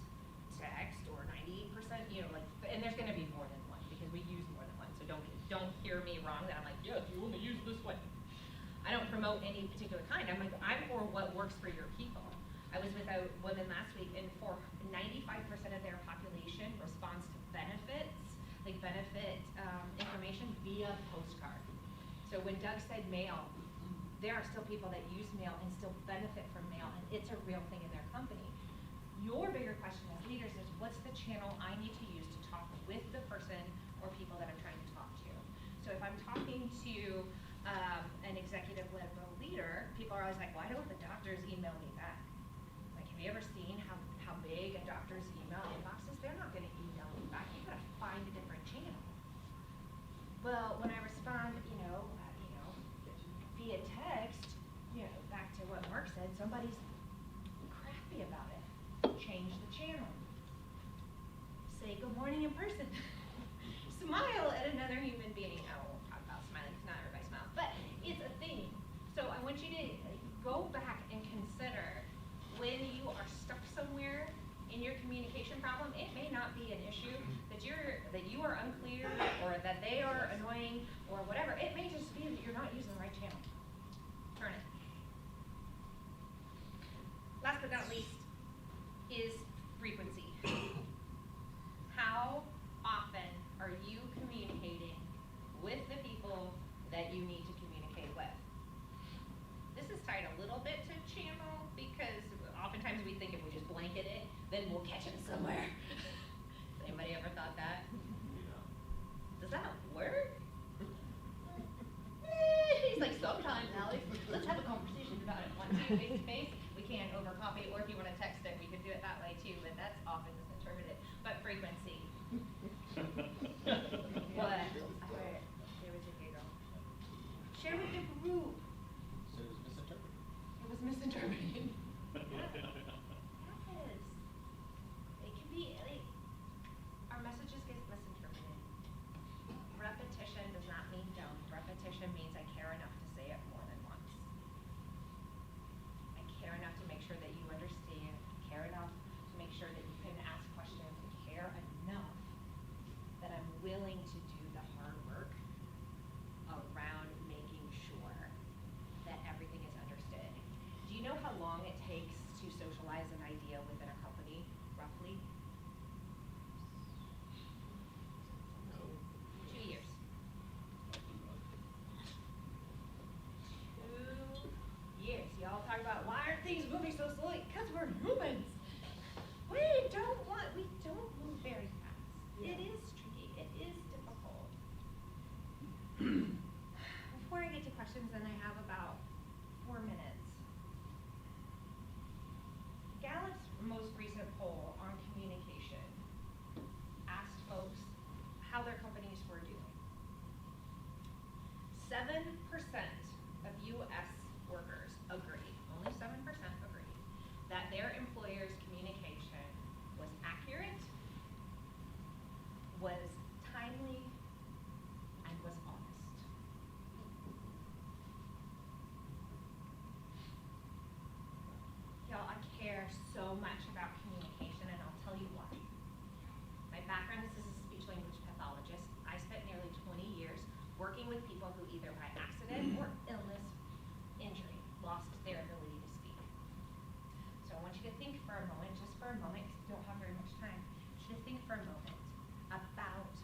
text, or 98%, you know, like, and there's going to be more than one because we use more than one. So don't hear me wrong that I'm like, yes, you only use this one. I don't promote any particular kind. I'm like, I'm for what works for your people. I was with a woman last week, and for 95% of their population responds to benefits, like benefit information via postcard. So when Doug said mail, there are still people that use mail and still benefit from mail, and it's a real thing in their company. Your bigger question as leaders is, what's the channel I need to use to talk with the person or people that I'm trying to talk to? So if I'm talking to an executive level leader, people are always like, why don't the doctors email me back? Like, have you ever seen how big a doctor's email inbox is? They're not going to email me back. You've got to find a different channel. Well, when I respond, via text, back to what Mark said, somebody's crappy about it. Change the channel. Say good morning in person. Smile at another human being. I won't talk about smiling because not everybody smiles, but it's a thing. So I want you to go back and consider when you are stuck somewhere in your communication problem. It may not be an issue that you are unclear or that they are annoying or whatever. It may just be that you're not using the right channel. Turn it. Last but not least is frequency. How often are you communicating with the people that you need to communicate with? This is tied a little bit to channel because oftentimes we think if we just blanket it, then we'll catch them somewhere. Has anybody ever thought that? Does that work? He's like, sometimes, Alex. Let's have a conversation about it. Want to face to face? We can over coffee, or if you want to text it, we can do it that way too. But that's often misinterpreted. But frequency. What? There was a giggle. Share with the group. So it was misinterpreted. It was misinterpreted. Yes. It can be, like, our messages get misinterpreted. Repetition does not mean dumb. Repetition means I care enough to say it more than once. I care enough to make sure that you understand, care enough to make sure that you can ask questions, and care enough that I'm willing to do the hard work around making sure that everything is understood. Do you know how long it takes to socialize an idea within a company, roughly? 2 years. 2 years. Y'all talk about, why aren't things moving so slowly? Because we're humans. We don't move very fast. It is tricky. It is difficult. Before I get to questions, and I have about 4 minutes. Gallup's most recent poll on communication asked folks how their companies were doing. 7% of U.S. workers agreed, only 7% agreed, that their employer's communication was accurate background is as a speech language pathologist. I spent nearly 20 years working with people who either by accident or illness, injury, lost their ability to speak. So I want you to think for a moment, just for a moment, because we don't have very much time, I want you to think for a moment about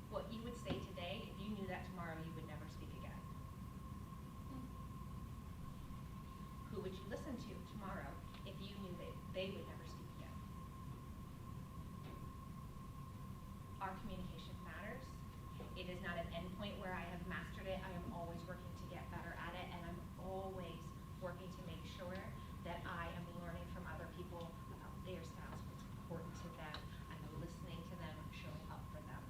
what you would say today if you knew that tomorrow you would never speak again. Who would you listen to tomorrow if you knew that they would never speak again? Our communication matters. It is not an endpoint where I have mastered it. I am always working to get better at it, and I'm always working to make sure that I am learning from other people about their styles, what's important to them. I'm listening to them, I'm showing up for them.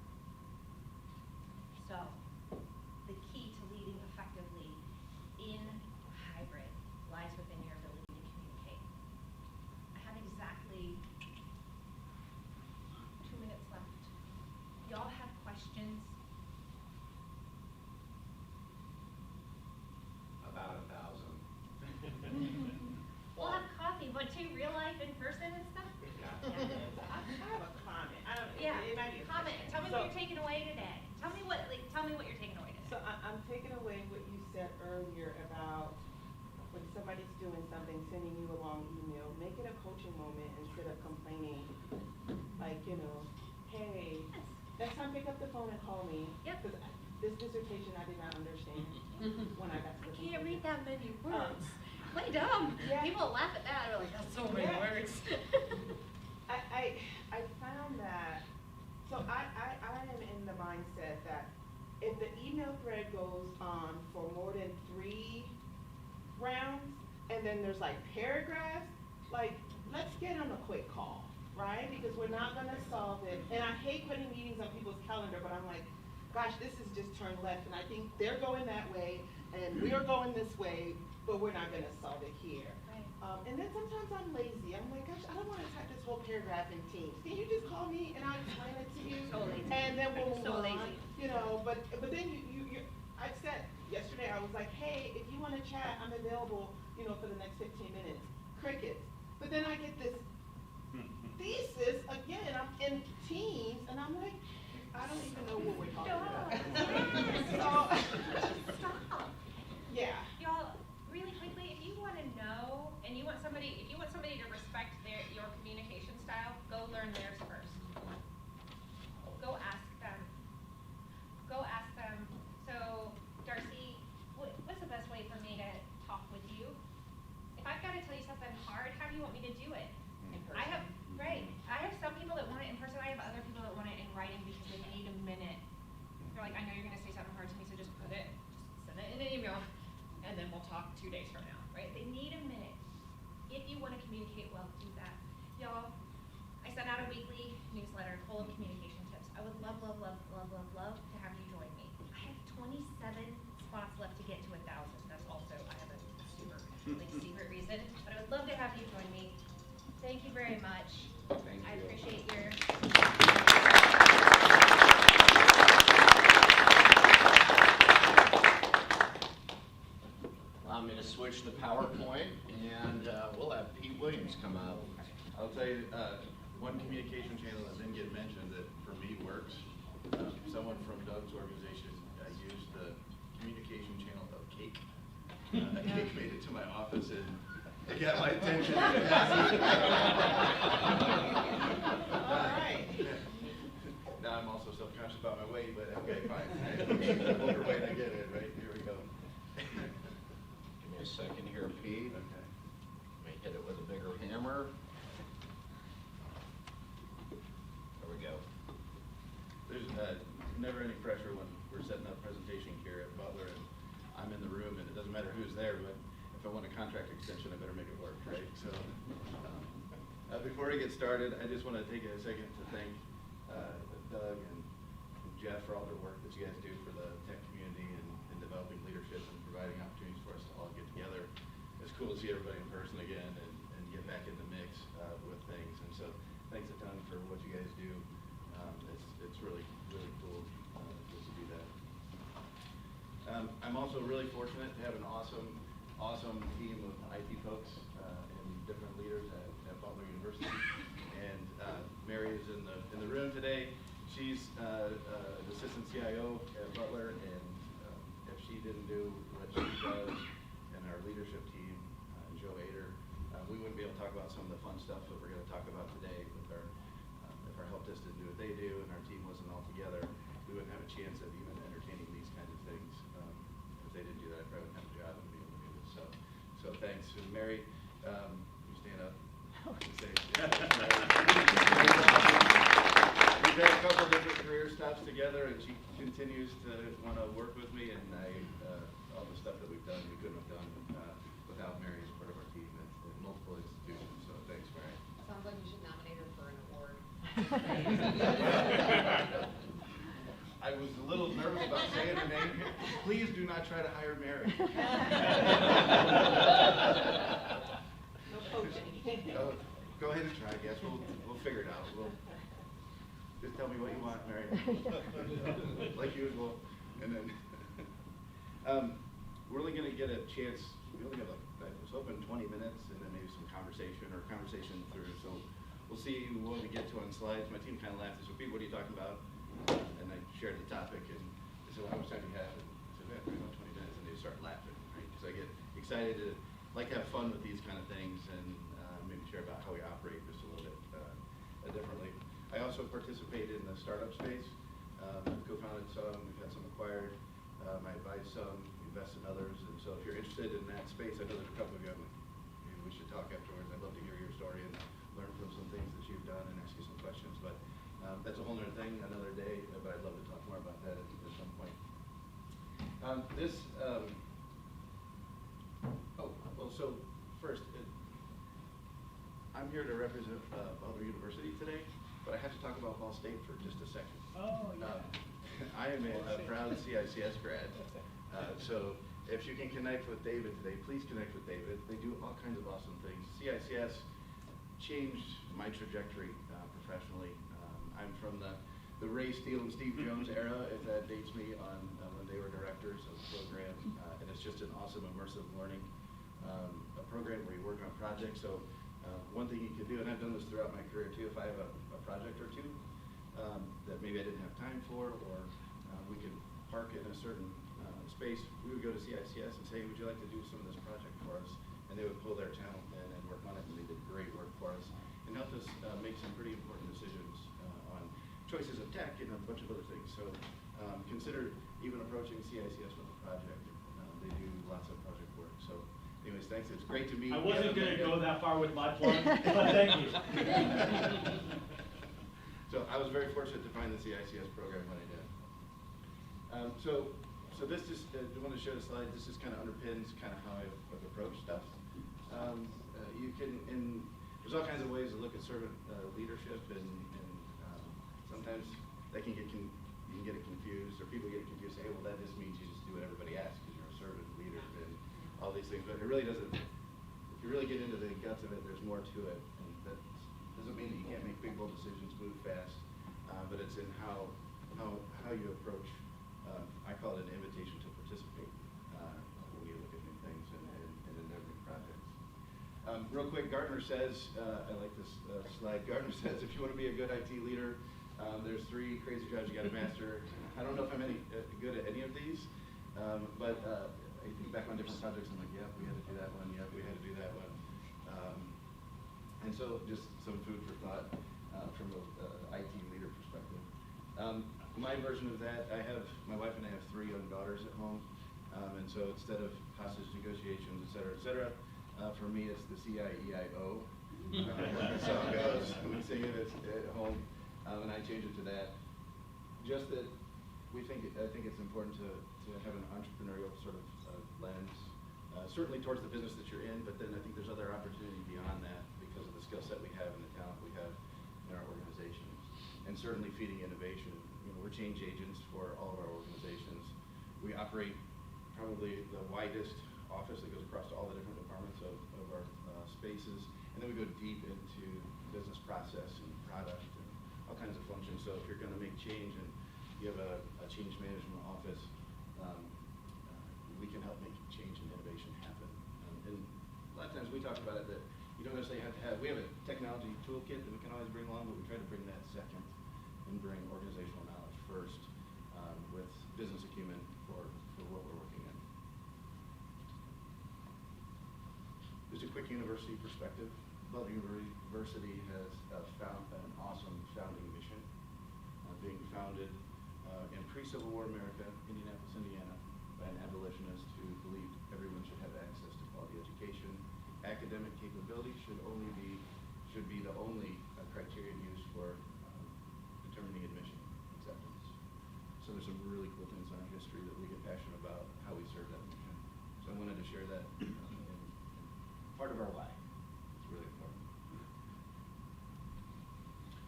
So, the key to leading effectively in hybrid lies within your ability to communicate. I have exactly 2 minutes left. Y'all have questions? About 1,000. We'll have coffee, but too, real life in person and stuff? I have a comment. I don't, Yeah, it might be a comment. question. Tell me So- what you're taking away today. Tell me what you're taking away today. So I'm taking away what you said earlier about when somebody's doing something, sending you a long email, make it a coaching moment instead of complaining. Like, you know, hey, next time pick up the phone and call me. Yep. Because this dissertation I did not understand when I got to the I can't read conclusion. that many words. Play dumb. Yeah. People laugh at that. They're like, that's so many Yeah. words. I found that, so I am in the mindset that if the email thread goes on for more than 3 rounds, and then there's like paragraphs, like, let's get on a quick call, right? Because we're not gonna solve it. And I hate putting meetings on people's calendar, but I'm like, gosh, this is just turn left, and I think they're going that way, and we're going this way, but we're not gonna solve it here. Right. And then sometimes I'm lazy. I'm like, gosh, I don't wanna type this whole paragraph in Teams. Can you just call me and I'll explain it to you? So lazy. And then we'll move So on. lazy. You know, but then I said yesterday, I was like, hey, if you wanna chat, I'm available, you know, for the next 15 minutes. Crickets. But then I get this thesis, again, I'm in Teams, and I'm like, I don't even know what we're talking about. Stop. Yeah. Y'all, really quickly, if you want to know, and you want somebody to respect your communication style, go learn theirs first. Go ask them. Go ask them. So, Darcy, what's the best way for me to talk with you? If I've got to tell you something hard, how do you want me to do it? I have some people that want it in person. I have other people that want it in writing because they need a minute. They're like, I know you're going to say something hard to me, so just send it in an email, and then we'll talk 2 days from now, right? They need a minute. If you want to communicate well, do that. Y'all, I send out a weekly newsletter full of communication tips. I would love, love, love, love, love, love to have you join me. I have 27 spots left to get to 1,000. That's also, I have a super secret reason, but I would love to have you join me. Thank you very much. Thank I you. appreciate your. Allow me to switch the PowerPoint, and we'll have Pete Williams come up. I'll tell you, one communication channel that didn't get mentioned that for me works. Someone from Doug's organization used the communication channel of cake. A cake made it to my office and it got my attention. All right. Now I'm also self-conscious about my weight, but okay, fine. Overweight, I get it, right? Here we go. Give me a second here, Pete. Okay. Let me hit it with a bigger hammer. There we go. There's never any pressure when we're setting up presentation here at Butler and I'm in the room and it doesn't matter who's there, but if I want a contract extension, I better make it work, right? So before I get started, I just want to take a second to thank Doug and Jeff for all their work that you guys do for the tech community and developing leadership and providing opportunities for us to all get together. It's cool to see everybody in person again and get back in the mix with things. And so thanks a ton for what you guys do. It's really, really cool just to do that. I'm also really fortunate to have an awesome team of IT folks and different leaders at Butler University. And Mary is in the room today. she's an assistant CIO at Butler, and if she didn't do what she does and our leadership team, Joe Ader, we wouldn't be able to talk about some of the fun stuff that we're going to talk about today with our, if our help desk didn't do what they do and our team wasn't all together, we wouldn't have a chance at even entertaining these kinds of things. If they didn't do that, I probably wouldn't have a job and be able to do this. So thanks. And Mary, you stand up. Say, we've had a couple different career stops together, and she continues to want to work with me, and all the stuff that we've done, we couldn't have done without Mary as part of our team at multiple institutions. So thanks, Mary. Sounds like you should nominate her for an award. I was a little nervous about saying her name. Please do not try to hire Mary. No coaching. Go ahead and try, I guess. We'll figure it out. Just tell me what you want, Mary. Like usual. And then we're only going to get a chance. We only have I was hoping 20 minutes, and then maybe some conversation through. So we'll see what we get to on slides. My team kind of laughed. They said, "Pete, what are you talking about?" And I shared the topic, and they said, "Well, how much time do you have?" And I said, "We have about 20 minutes," and they start laughing, right? Because I get excited to like to have fun with these kind of things, and maybe share about how we operate just a little bit differently. I also participate in the startup space. I've co-founded some, we've had some acquired. I advise some, invest in others, and so if you're interested in that space, I know there's a couple of you. Maybe we should talk afterwards. I'd love to hear your story and learn from some things that you've done and ask you some questions. But that's a whole other thing, another day. But I'd love to talk more about that at some point. So first, I'm here to represent Butler University today, but I have to talk about Ball State for just a second. Oh, yeah. I am a proud CICS grad, so if you can connect with David today, please connect with David. They do all kinds of awesome things. CICS changed my trajectory professionally. I'm from the Ray Steele and Steve Jones era, if that dates me, on when they were directors of the program, and it's just an awesome immersive learning a program where you work on projects. So one thing you can do, and I've done this throughout my career too, if I have a project or two that maybe I didn't have time for, or we could park in a certain space, we would go to CICS and say, "Would you like to do some of this project for us?" And they would pull their talent in and work on it, and they did great work for us and helped us make some pretty important decisions on choices of tech and a bunch of other things. So consider even approaching CICS with a project. They do lots of project work. So anyways, thanks. It's great to meet you. I wasn't going to go that far with my plug, but thank you. So I was very fortunate to find the CICS program when I did. So this just, I want to show the slide. This just kind of underpins kind of how I've approached stuff. You can, there's all kinds of ways to look at servant leadership, and sometimes that can get you can get it confused, or people get it confused. Say, hey, well, that just means you just do what everybody asks because you're a servant leader and all these things. But it really doesn't. If you really get into the guts of it, there's more to it, and that doesn't mean that you can't make big, bold decisions, move fast. But it's in how you approach. I call it an invitation to participate when you look at new things and endeavor new projects. Real quick, Gartner says, I like this slide. Gartner says, if you want to be a good IT leader, there's 3 crazy jobs you got to master. I don't know if I'm any good at any of these, but I think back on different projects, I'm like, yeah, we had to do that one. Yeah, we had to do that one. And so just some food for thought from an IT leader perspective. My version of that, my wife and I have 3 young daughters at home, and so instead of hostage negotiations, et cetera, for me it's the CIEIO. The song goes, we sing it at home, and I change it to that. Just that I think it's important to have an entrepreneurial sort of lens, certainly towards the business that you're in, but then I think there's other opportunity beyond that because of the skill set we have and the talent we have in our organization, and certainly feeding innovation. We're change agents for all of our organizations. We operate probably the widest office that goes across all the different departments of our spaces, and then we go deep into business process and product and all kinds of functions. So if you're going to make change and you have a change management office, we can help make change and innovation happen. And a lot of times we talk about it that you don't necessarily have to have, we have a technology toolkit that we can always bring along, but we try to bring that second. and bring organizational knowledge first with business acumen for what we're working in. Just a quick university perspective. Butler University has found an awesome founding mission, being founded in pre-Civil War America, Indianapolis, Indiana, by an abolitionist who believed everyone should have access to quality education. Academic capability should be the only criterion used for determining admission acceptance. So there's some really cool things in our history that we get passionate about how we serve that mission. So I wanted to share that in part of our why. It's really important.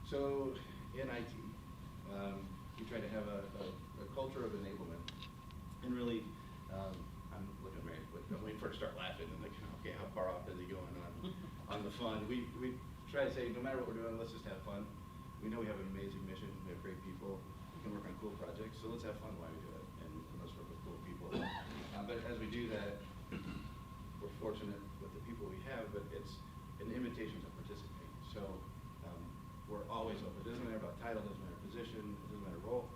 So in IT, we try to have a culture of enablement, and really, I'm looking at Mary, I'm waiting for her to start laughing, and like, okay, how far off is he going on the fun? We try to say, no matter what we're doing, let's just have fun. We know we have an amazing mission, we have great people, we can work on cool projects, so let's have fun while we do it, and let's work with cool people. But as we do that, we're fortunate with the people we have, but it's an invitation to participate. So we're always open. It doesn't matter about title, it doesn't matter position, it doesn't matter role.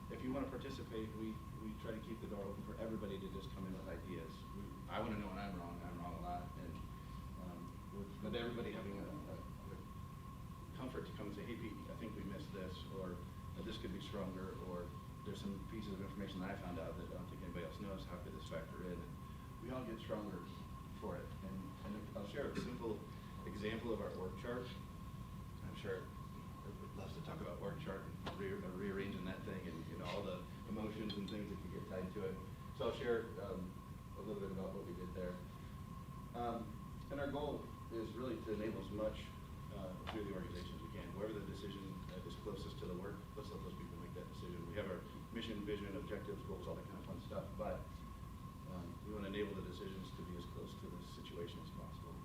If you want to participate, we try to keep the door open for everybody to just come in with ideas. I want to know when I'm wrong a lot, and with everybody having a comfort to come and say, hey Pete, I think we missed this, or this could be stronger, or there's some pieces of information that I found out that I don't think anybody else knows, how could this factor in? And we all get stronger for it. And I'll share a simple example of our org chart. I'm sure everybody loves to talk about org chart and rearranging that thing and all the emotions and things that can get tied to it. So I'll share a little bit about what we did there. And our goal is really to enable as much through the organization as we can. Whoever the decision is closest to the work, let's let those people make that decision. We have our mission, vision, objectives, goals, all that kind of fun stuff, but we want to enable the decisions to be as close to the situation as possible.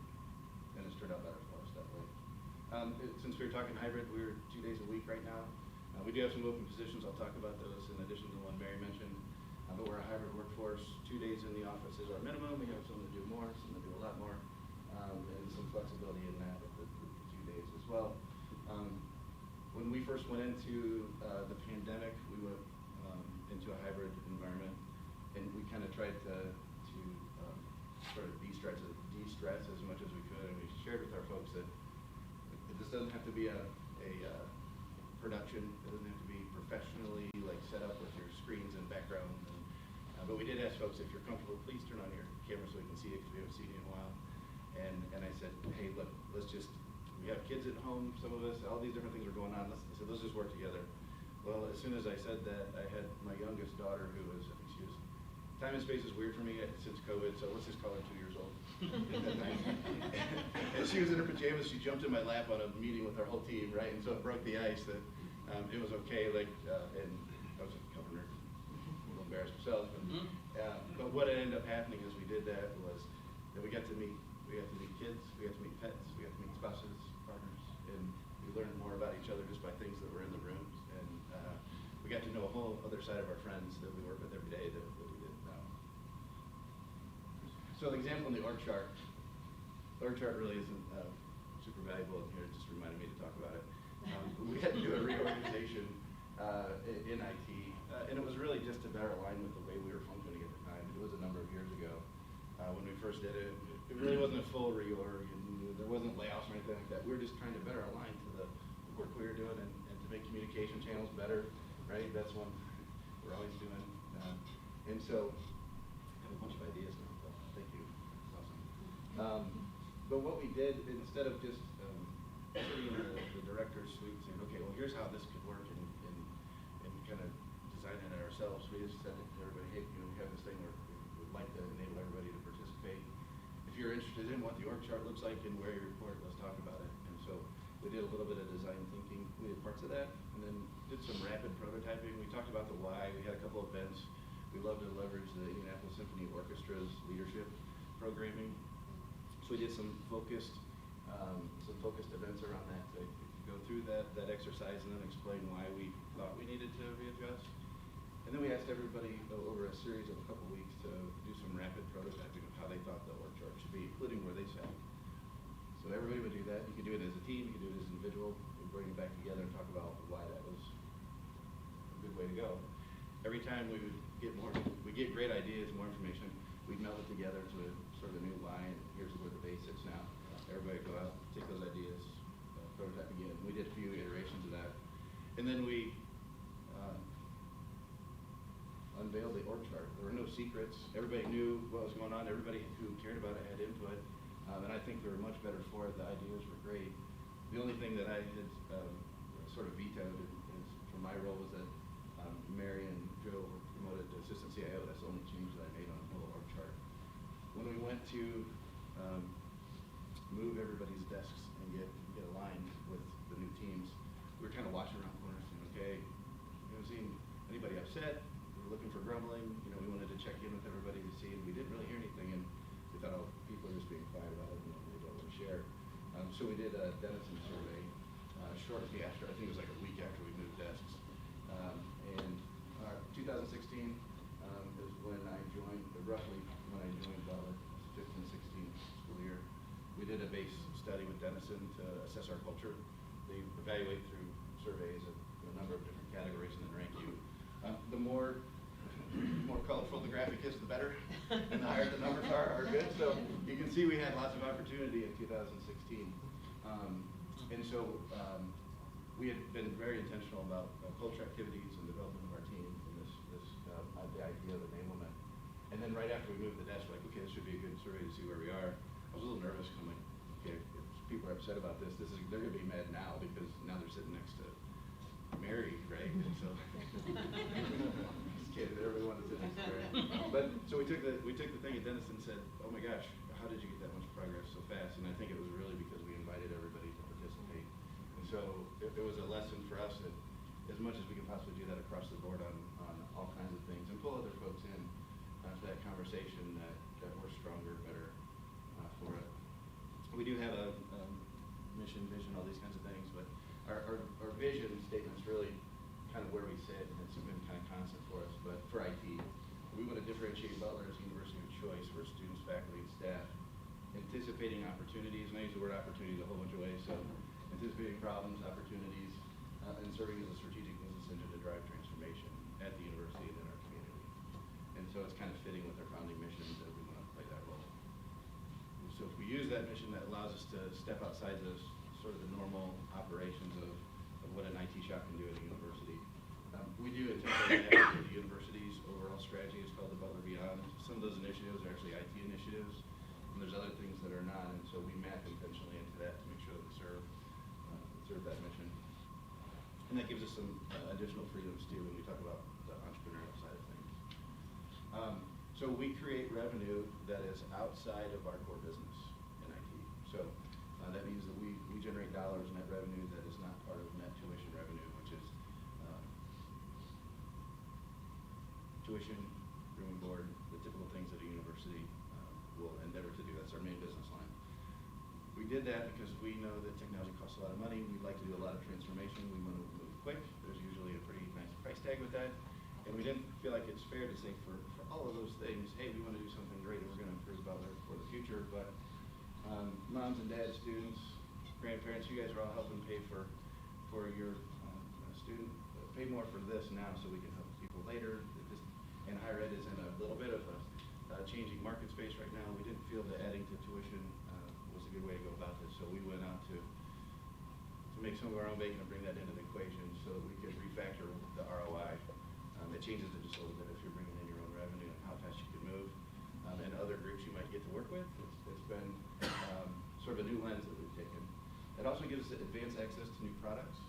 And it's turned out better for us that way. Since we were talking hybrid, we're 2 days a week right now. We do have some open positions. I'll talk about those in addition to the one Mary mentioned. But we're a hybrid workforce. 2 days in the office is our minimum. We have some that do more, some that do a lot more, and some flexibility in that with the 2 days as well. When we first went into the pandemic, we went into a hybrid environment, and we kind of tried to sort of de-stress as much as we could, and we shared with our folks that this doesn't have to be a production. It doesn't have to be professionally set up with your screens and backgrounds. But we did ask folks, if you're comfortable, please turn on your camera so we can see it, because we haven't seen you in a while. And I said, hey, look, we have kids at home, some of us, all these different things are going on. Let's just work together. Well, as soon as I said that, I had my youngest daughter, who was, I think she was, time and space is weird for me since COVID, so let's just call her 2 years old. And she was in her pajamas, she jumped in my lap on a meeting with our whole team, right? And so it broke the ice that it was okay, and I was covering her, a little embarrassed myself. But what ended up happening as we did that was that we got to meet kids, we got to meet pets, we got to meet spouses, partners, and we learned more about each other just by things that were in the rooms. And we got to know a whole other side of our friends that we work with every day that we didn't know. So an example in the org chart. The org chart really isn't super valuable in here, it just reminded me to talk about it. We had to do a reorganization in IT, and it was really just to better align with the way we were functioning at the time. It was a number of years ago when we first did it. It really wasn't a full reorg, and there wasn't layoffs or anything like that. We were just trying to better align to the work we were doing and to make communication channels better, right? That's one we're always doing. And so I have a bunch of ideas now, so thank you. That's awesome. But what we did, instead of just sitting in the director's suite saying, okay, well, here's how this could work, and kind of designing it ourselves, we just said to everybody, hey, we have this thing where we would like to enable everybody to participate. If you're interested in what the org chart looks like and where you report, let's talk about it. And so we did a little bit of design thinking. We did parts of that, and then did some rapid prototyping. We talked about the why. We had a couple of events. We love to leverage the Indianapolis Symphony Orchestra's leadership programming. So we did some focused events around that to go through that exercise and then explain why we thought we needed to readjust. And then we asked everybody over a series of a couple weeks to do some rapid prototyping of how they thought the org chart should be, including where they sat. So everybody would do that. You could do do it as a team, you can do it as an individual, we bring it back together and talk about why that was a good way to go. Every time we would get great ideas, more information, we'd meld it together to sort of a new why, and here's where the base sits now. Everybody go out, take those ideas, prototype again. We did a few iterations of that. And then we unveiled the org chart. There were no secrets. Everybody knew what was going on. Everybody who cared about it had input. And I think we were much better for it. The ideas were great. The only thing that I had sort of vetoed from my role was that Mary and Joe were promoted to assistant CIO. That's the only change that I made on the whole org chart. When we went to move everybody's desks and get aligned with the new teams, we were kind of watching around corners saying, okay, we haven't seen anybody upset. We were looking for grumbling. You know, we wanted to check in with everybody to see, and we didn't really hear anything. And we thought, oh, people are just being quiet about it, and they don't want to share. So we did a Denison survey shortly after. I think it was like a week after we moved desks. And 2016 is when I joined, roughly when I joined Butler, 15-16 school year. We did a base study with Denison to assess our culture. They evaluate through surveys of a number of different categories and then rank you. The more colorful the graphic is, the better, and the higher the numbers are good. So you can see we had lots of opportunity in 2016. And so we had been very intentional about culture activities and development of our team and the idea of enablement. And then right after we moved the desk, we're like, okay, this should be a good survey to see where we are. I was a little nervous. I'm like, okay, if people are upset about this, they're going to be mad now because now they're sitting next to Mary, right? And so, just kidding, everybody wanted to sit next to Mary. But so we took the thing at Denison and said, oh my gosh, how did you get that much progress so fast? And I think it was really because we invited everybody to participate. And so it was a lesson for us that as much as we can possibly do that across the board on all kinds of things and pull other folks in to that conversation that we're stronger, better for it. We do have a mission, vision, all these kinds of things, but our vision statement's really kind of where we sit, and it's been kind of constant for us. But for IT, we want to differentiate Butler as a university of choice for students, faculty, and staff, anticipating opportunities, and I use the word opportunities a whole bunch of ways, so anticipating problems, opportunities, and serving as a strategic business engine to drive transformation at the university and in our community. And so it's kind of fitting with our founding mission that we want to play that role. And so if we use that mission, that allows us to step outside those sort of the normal operations of what an IT shop can do at a university. We do intentionally have the university's overall strategy is called the Butler Beyond. Some of those initiatives are actually IT initiatives, and there's other things that are not, and so we map intentionally into that to make sure that we serve that mission. And that gives us some additional freedoms too when we talk about the entrepreneurial side of things. So we create revenue that is outside of our core business in IT. So that means that we generate dollars net revenue that is not part of net tuition revenue, which is tuition, room and board, the typical things that a university will endeavor to do. That's our main business line. We did that because we know that technology costs a lot of money. We'd like to do a lot of transformation. We want to move quick. There's usually a pretty nice price tag with that. And we didn't feel like it's fair to say for all of those things, hey, we want to do something great and we're going to improve Butler for the future. But moms and dads, students, grandparents, you guys are all helping pay for your student. Pay more for this now so we can help people later. And higher ed is in a little bit of a changing market space right now. We didn't feel that adding to tuition was a good way to go about this. So we went out to make some of our own bacon and bring that into the equation so that we could refactor the ROI. It changes it just a little bit if you're bringing in your own revenue and how fast you can move. And other groups you might get to work with. It's been sort of a new lens that we've taken. It also gives us advanced access to new products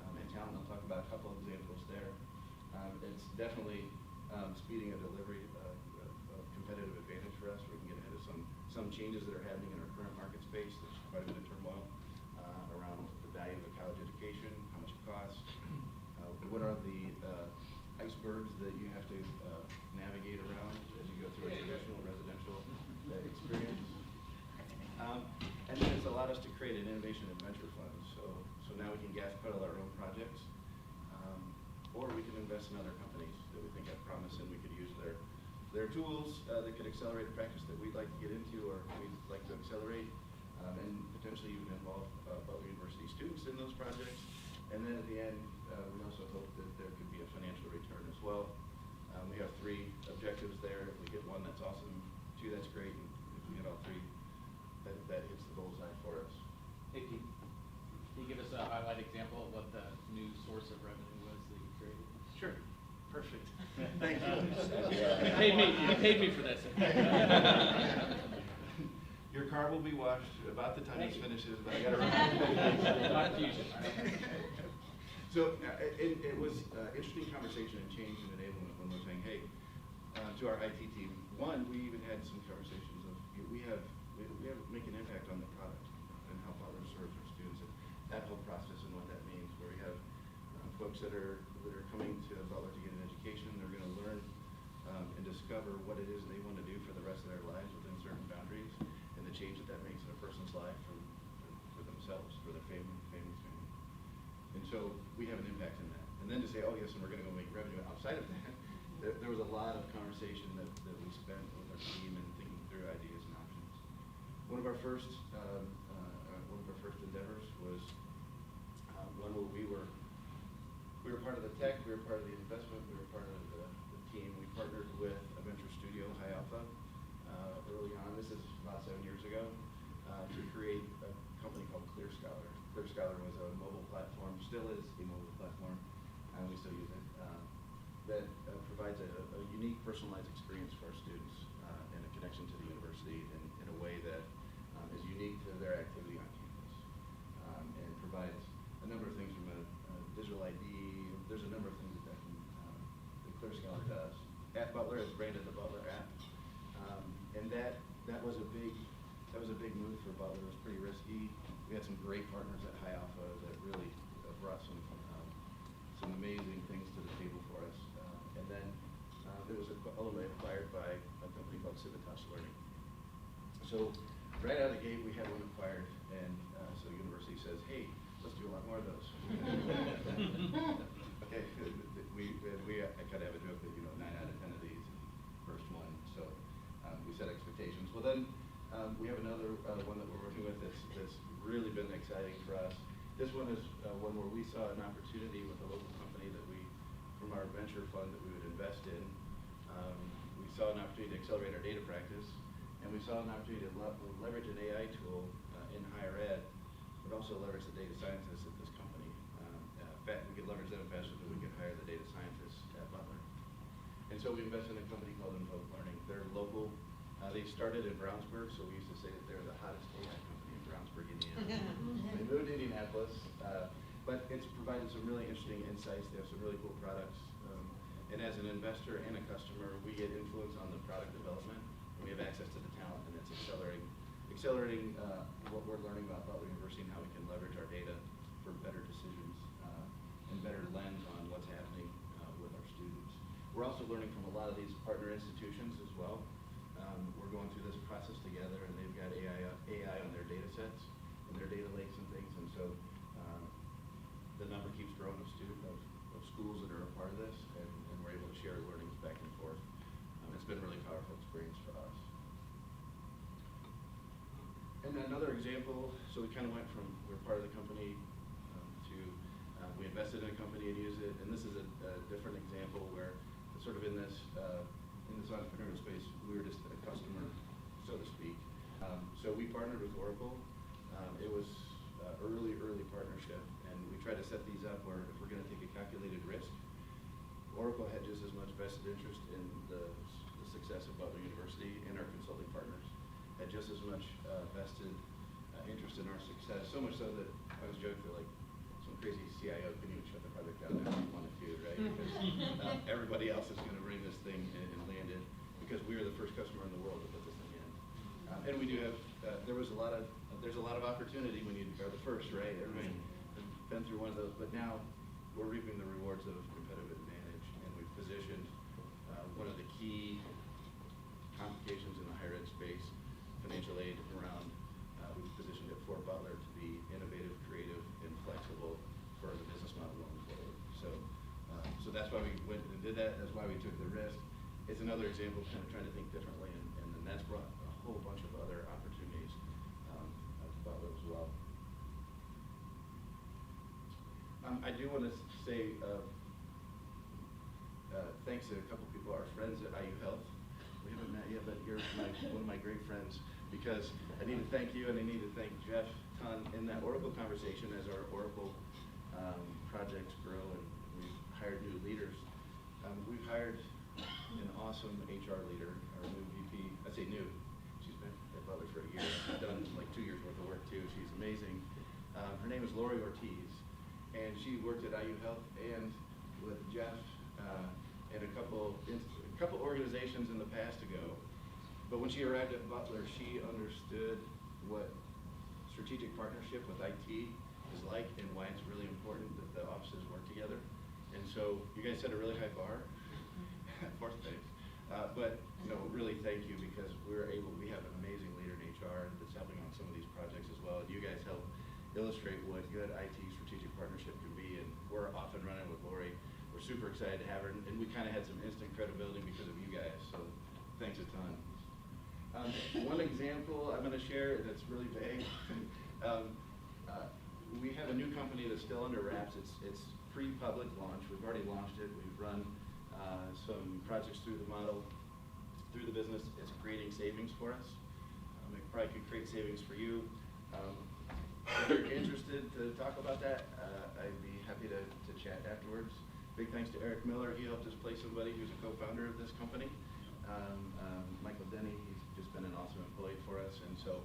and talent. I'll talk about a couple of examples there. It's definitely speeding a delivery of competitive advantage for us. We can get ahead of some changes that are happening in our current market space. There's quite a bit of turmoil around the value of a college education, how much it costs, what are the icebergs that you have to navigate around as you go through a traditional residential experience. And then it's allowed us to create an innovation and venture fund. So now we can gas pedal our own projects, or we can invest in other companies that we think have promise and we could use their tools that could accelerate a practice that we'd like to get into or we'd like to accelerate, and potentially even involve And then at the end, we also hope that there could be a financial return as well. We have 3 objectives there. If we get 1, that's awesome. 2, that's great. And if we get all 3, that hits the bullseye for us. Hey, Pete, can you give us a highlight example of what the new source of revenue was that you created? Sure. Perfect. Thank you. You paid me for this. Your car will be washed about the time this finishes, but I got to Not fusion. So it was interesting conversation and change and enablement when we're saying, hey, to our IT team. One, we even had some conversations of we have make an impact on the product and how Butler serves our students, and that whole process and what that means. Where we have folks that are coming to Butler to get an education, they're going to learn and discover what it is they want to do for the rest of their lives within certain boundaries, and the change that makes in a person's life for themselves, for their family's family. And so we have an impact in that. And then to say, oh yes, and we're going to go make revenue outside of that, there was a lot of conversation that we spent with our team and thinking through ideas and options. One of our first endeavors was one where we were part of the tech, we were part of the investment, we were part of the team. We partnered with a venture studio, High Alpha, early on. This is about 7 years ago, to create a company called ClearScholar. ClearScholar was a mobile platform, still is a mobile platform, and we still use it, that provides a unique personalized experience for our students and a connection to the university in a way that is unique to their activity on campus, and provides a number of things from a digital ID. There's a number of things that ClearScholar does. At Butler, it's branded the Butler app, and that was a big move for Butler. It was pretty risky. We had some great partners at High Alpha that really brought some amazing things to the table for us. And then it was ultimately acquired by a company called Civitas Learning. So right out of the gate, we had one acquired, and so the university says, hey, let's do a lot more of those. Okay, I kind of have a joke that 9 out of 10 of these, first one. So we set expectations. Well, then we have another one that we're working with that's really been exciting for us. This one is one where we saw an opportunity with a local company that from our venture fund that we would invest in. We saw an opportunity to accelerate our data practice, and we saw an opportunity to leverage an AI tool in higher ed, but also leverage the data scientists at this company. In fact, we could leverage them faster than we could hire the data scientists at Butler. And so we invested in a company called Learning. They're local. They started in Brownsburg, so we used to say that they're the hottest AI company in Brownsburg, Indiana. They moved to Indianapolis, but it's provided some really interesting insights. They have some really cool products. And as an investor and a customer, we get influence on the product development, and we have access to the talent, and it's accelerating what we're learning about Butler University and how we can leverage our data for better decisions and better lens on what's happening with our students. We're also learning from a lot of these partner institutions as well. We're going through this process together, and they've got AI on their data sets and their data lakes and things, and so the number keeps growing of schools that are a part of this, and we're able to share learnings back and forth. It's been a really powerful experience for us. And another example, so we kind of went from we're part of the company to we invested in a company and used it, and this is a different example where sort of in this entrepreneurial space, we were just a customer, so to speak. So we partnered with Oracle. It was early partnership, and we tried to set these up where if we're going to take a calculated risk, Oracle had just as much vested interest in the success of Butler University, and our consulting partners had just as much vested interest in our success, so much so that I was joking that like some crazy CIO couldn't even shut the project down now if he wanted to, right? Because everybody else is going to bring this thing and land it, because we are the first customer in the world to put this thing in. And we do have, there's a lot of opportunity when you are the first, right? Everybody has been through one of those, but now we're reaping the rewards of competitive advantage, and we've positioned one of the key complications in the higher ed space, financial aid, around, we've positioned it for Butler to be innovative, creative, and flexible for the business model going forward. So that's why we went and did that. That's why we took the risk. It's another example of kind of trying to think differently, and then that's brought a whole bunch of other opportunities to Butler as well. I do want to say thanks to a couple people, our friends at IU Health. We haven't met yet, but you're one of my great friends, because I need to thank you, and I need to thank Jeff Ton in that Oracle conversation as our Oracle projects grow and we've hired new leaders. We've hired an awesome HR leader, our new VP. I say new, she's been at Butler for a year. She's done like 2 years worth of work too. She's amazing. Her name is Lori Ortiz, and she worked at IU Health and with Jeff and a couple organizations in the past ago. But when she arrived at Butler, she understood what strategic partnership with IT is like and why it's really important that the offices work together. And so you guys set a really high bar. Of course, thanks. But really thank you, because we have an amazing leader in HR that's helping on some of these projects as well. And you guys help illustrate what good IT strategic partnership can be. And we're off and running with Lori. We're super excited to have her, and we kind of had some instant credibility because of you guys. So thanks a ton. One example I'm going to share that's really vague. We have a new company that's still under wraps. It's pre-public launch. We've already launched it. We've run some projects through the model, through the business. It's creating savings for us. It probably could create savings for you. If you're interested to talk about that, I'd be happy to chat afterwards. Big thanks to Eric Miller. He helped us place somebody who's a co-founder of this company. Michael Denny, he's just been an awesome employee for us. And so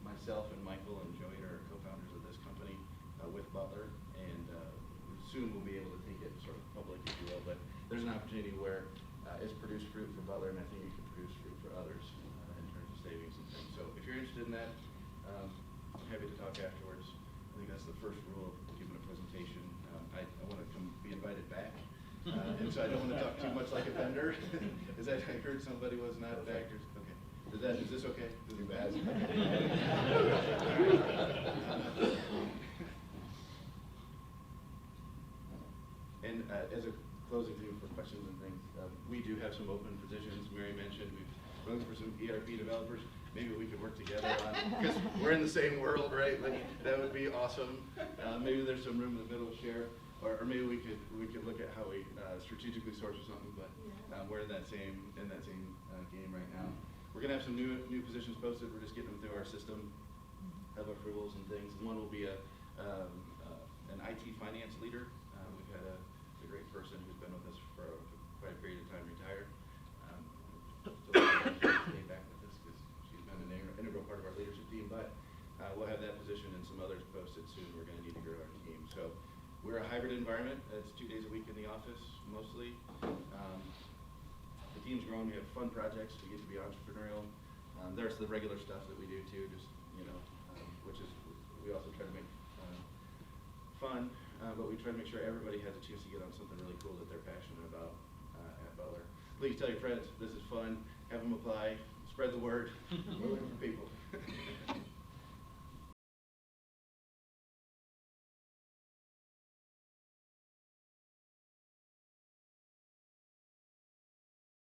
myself and Michael and Joey are co-founders of this company with Butler. And soon we'll be able to take it sort of public, if you will. But there's an opportunity where it's produced fruit for Butler, and I think it can produce fruit for others in terms of savings and things. So if you're interested in that, I'm happy to talk afterwards. I think that's the first rule of giving a presentation. I want to come be invited back, and so I don't want to talk too much like a vendor. Is that, I heard somebody was not back. Okay. Is this okay? Is it bad? And as a closing thing for questions and things, we do have some open positions. Mary mentioned we're looking for some ERP developers. Maybe we could work together on, because we're in the same world, right? Like, that would be awesome. Maybe there's some room in the middle to share, or maybe we could look at how we strategically source or something. But we're in that same game right now. We're gonna have some new positions posted. We're just getting them through our system, have approvals and things. And one will be an IT finance leader. We've had a great person who's been with us for quite a period of time, retired. Stay back with us because she's been an integral part of our leadership team. But we'll have that position and some others posted soon. We're going to need to grow our team. So we're a hybrid environment. It's 2 days a week in the office mostly. The team's grown. We have fun projects. We get to be entrepreneurial. There's the regular stuff that we do too, just which is we also try to make fun, but we try to make sure everybody has a chance to get on something really cool that they're passionate about at Butler. Please tell your friends this is fun. Have them apply. Spread the word. We're looking for people.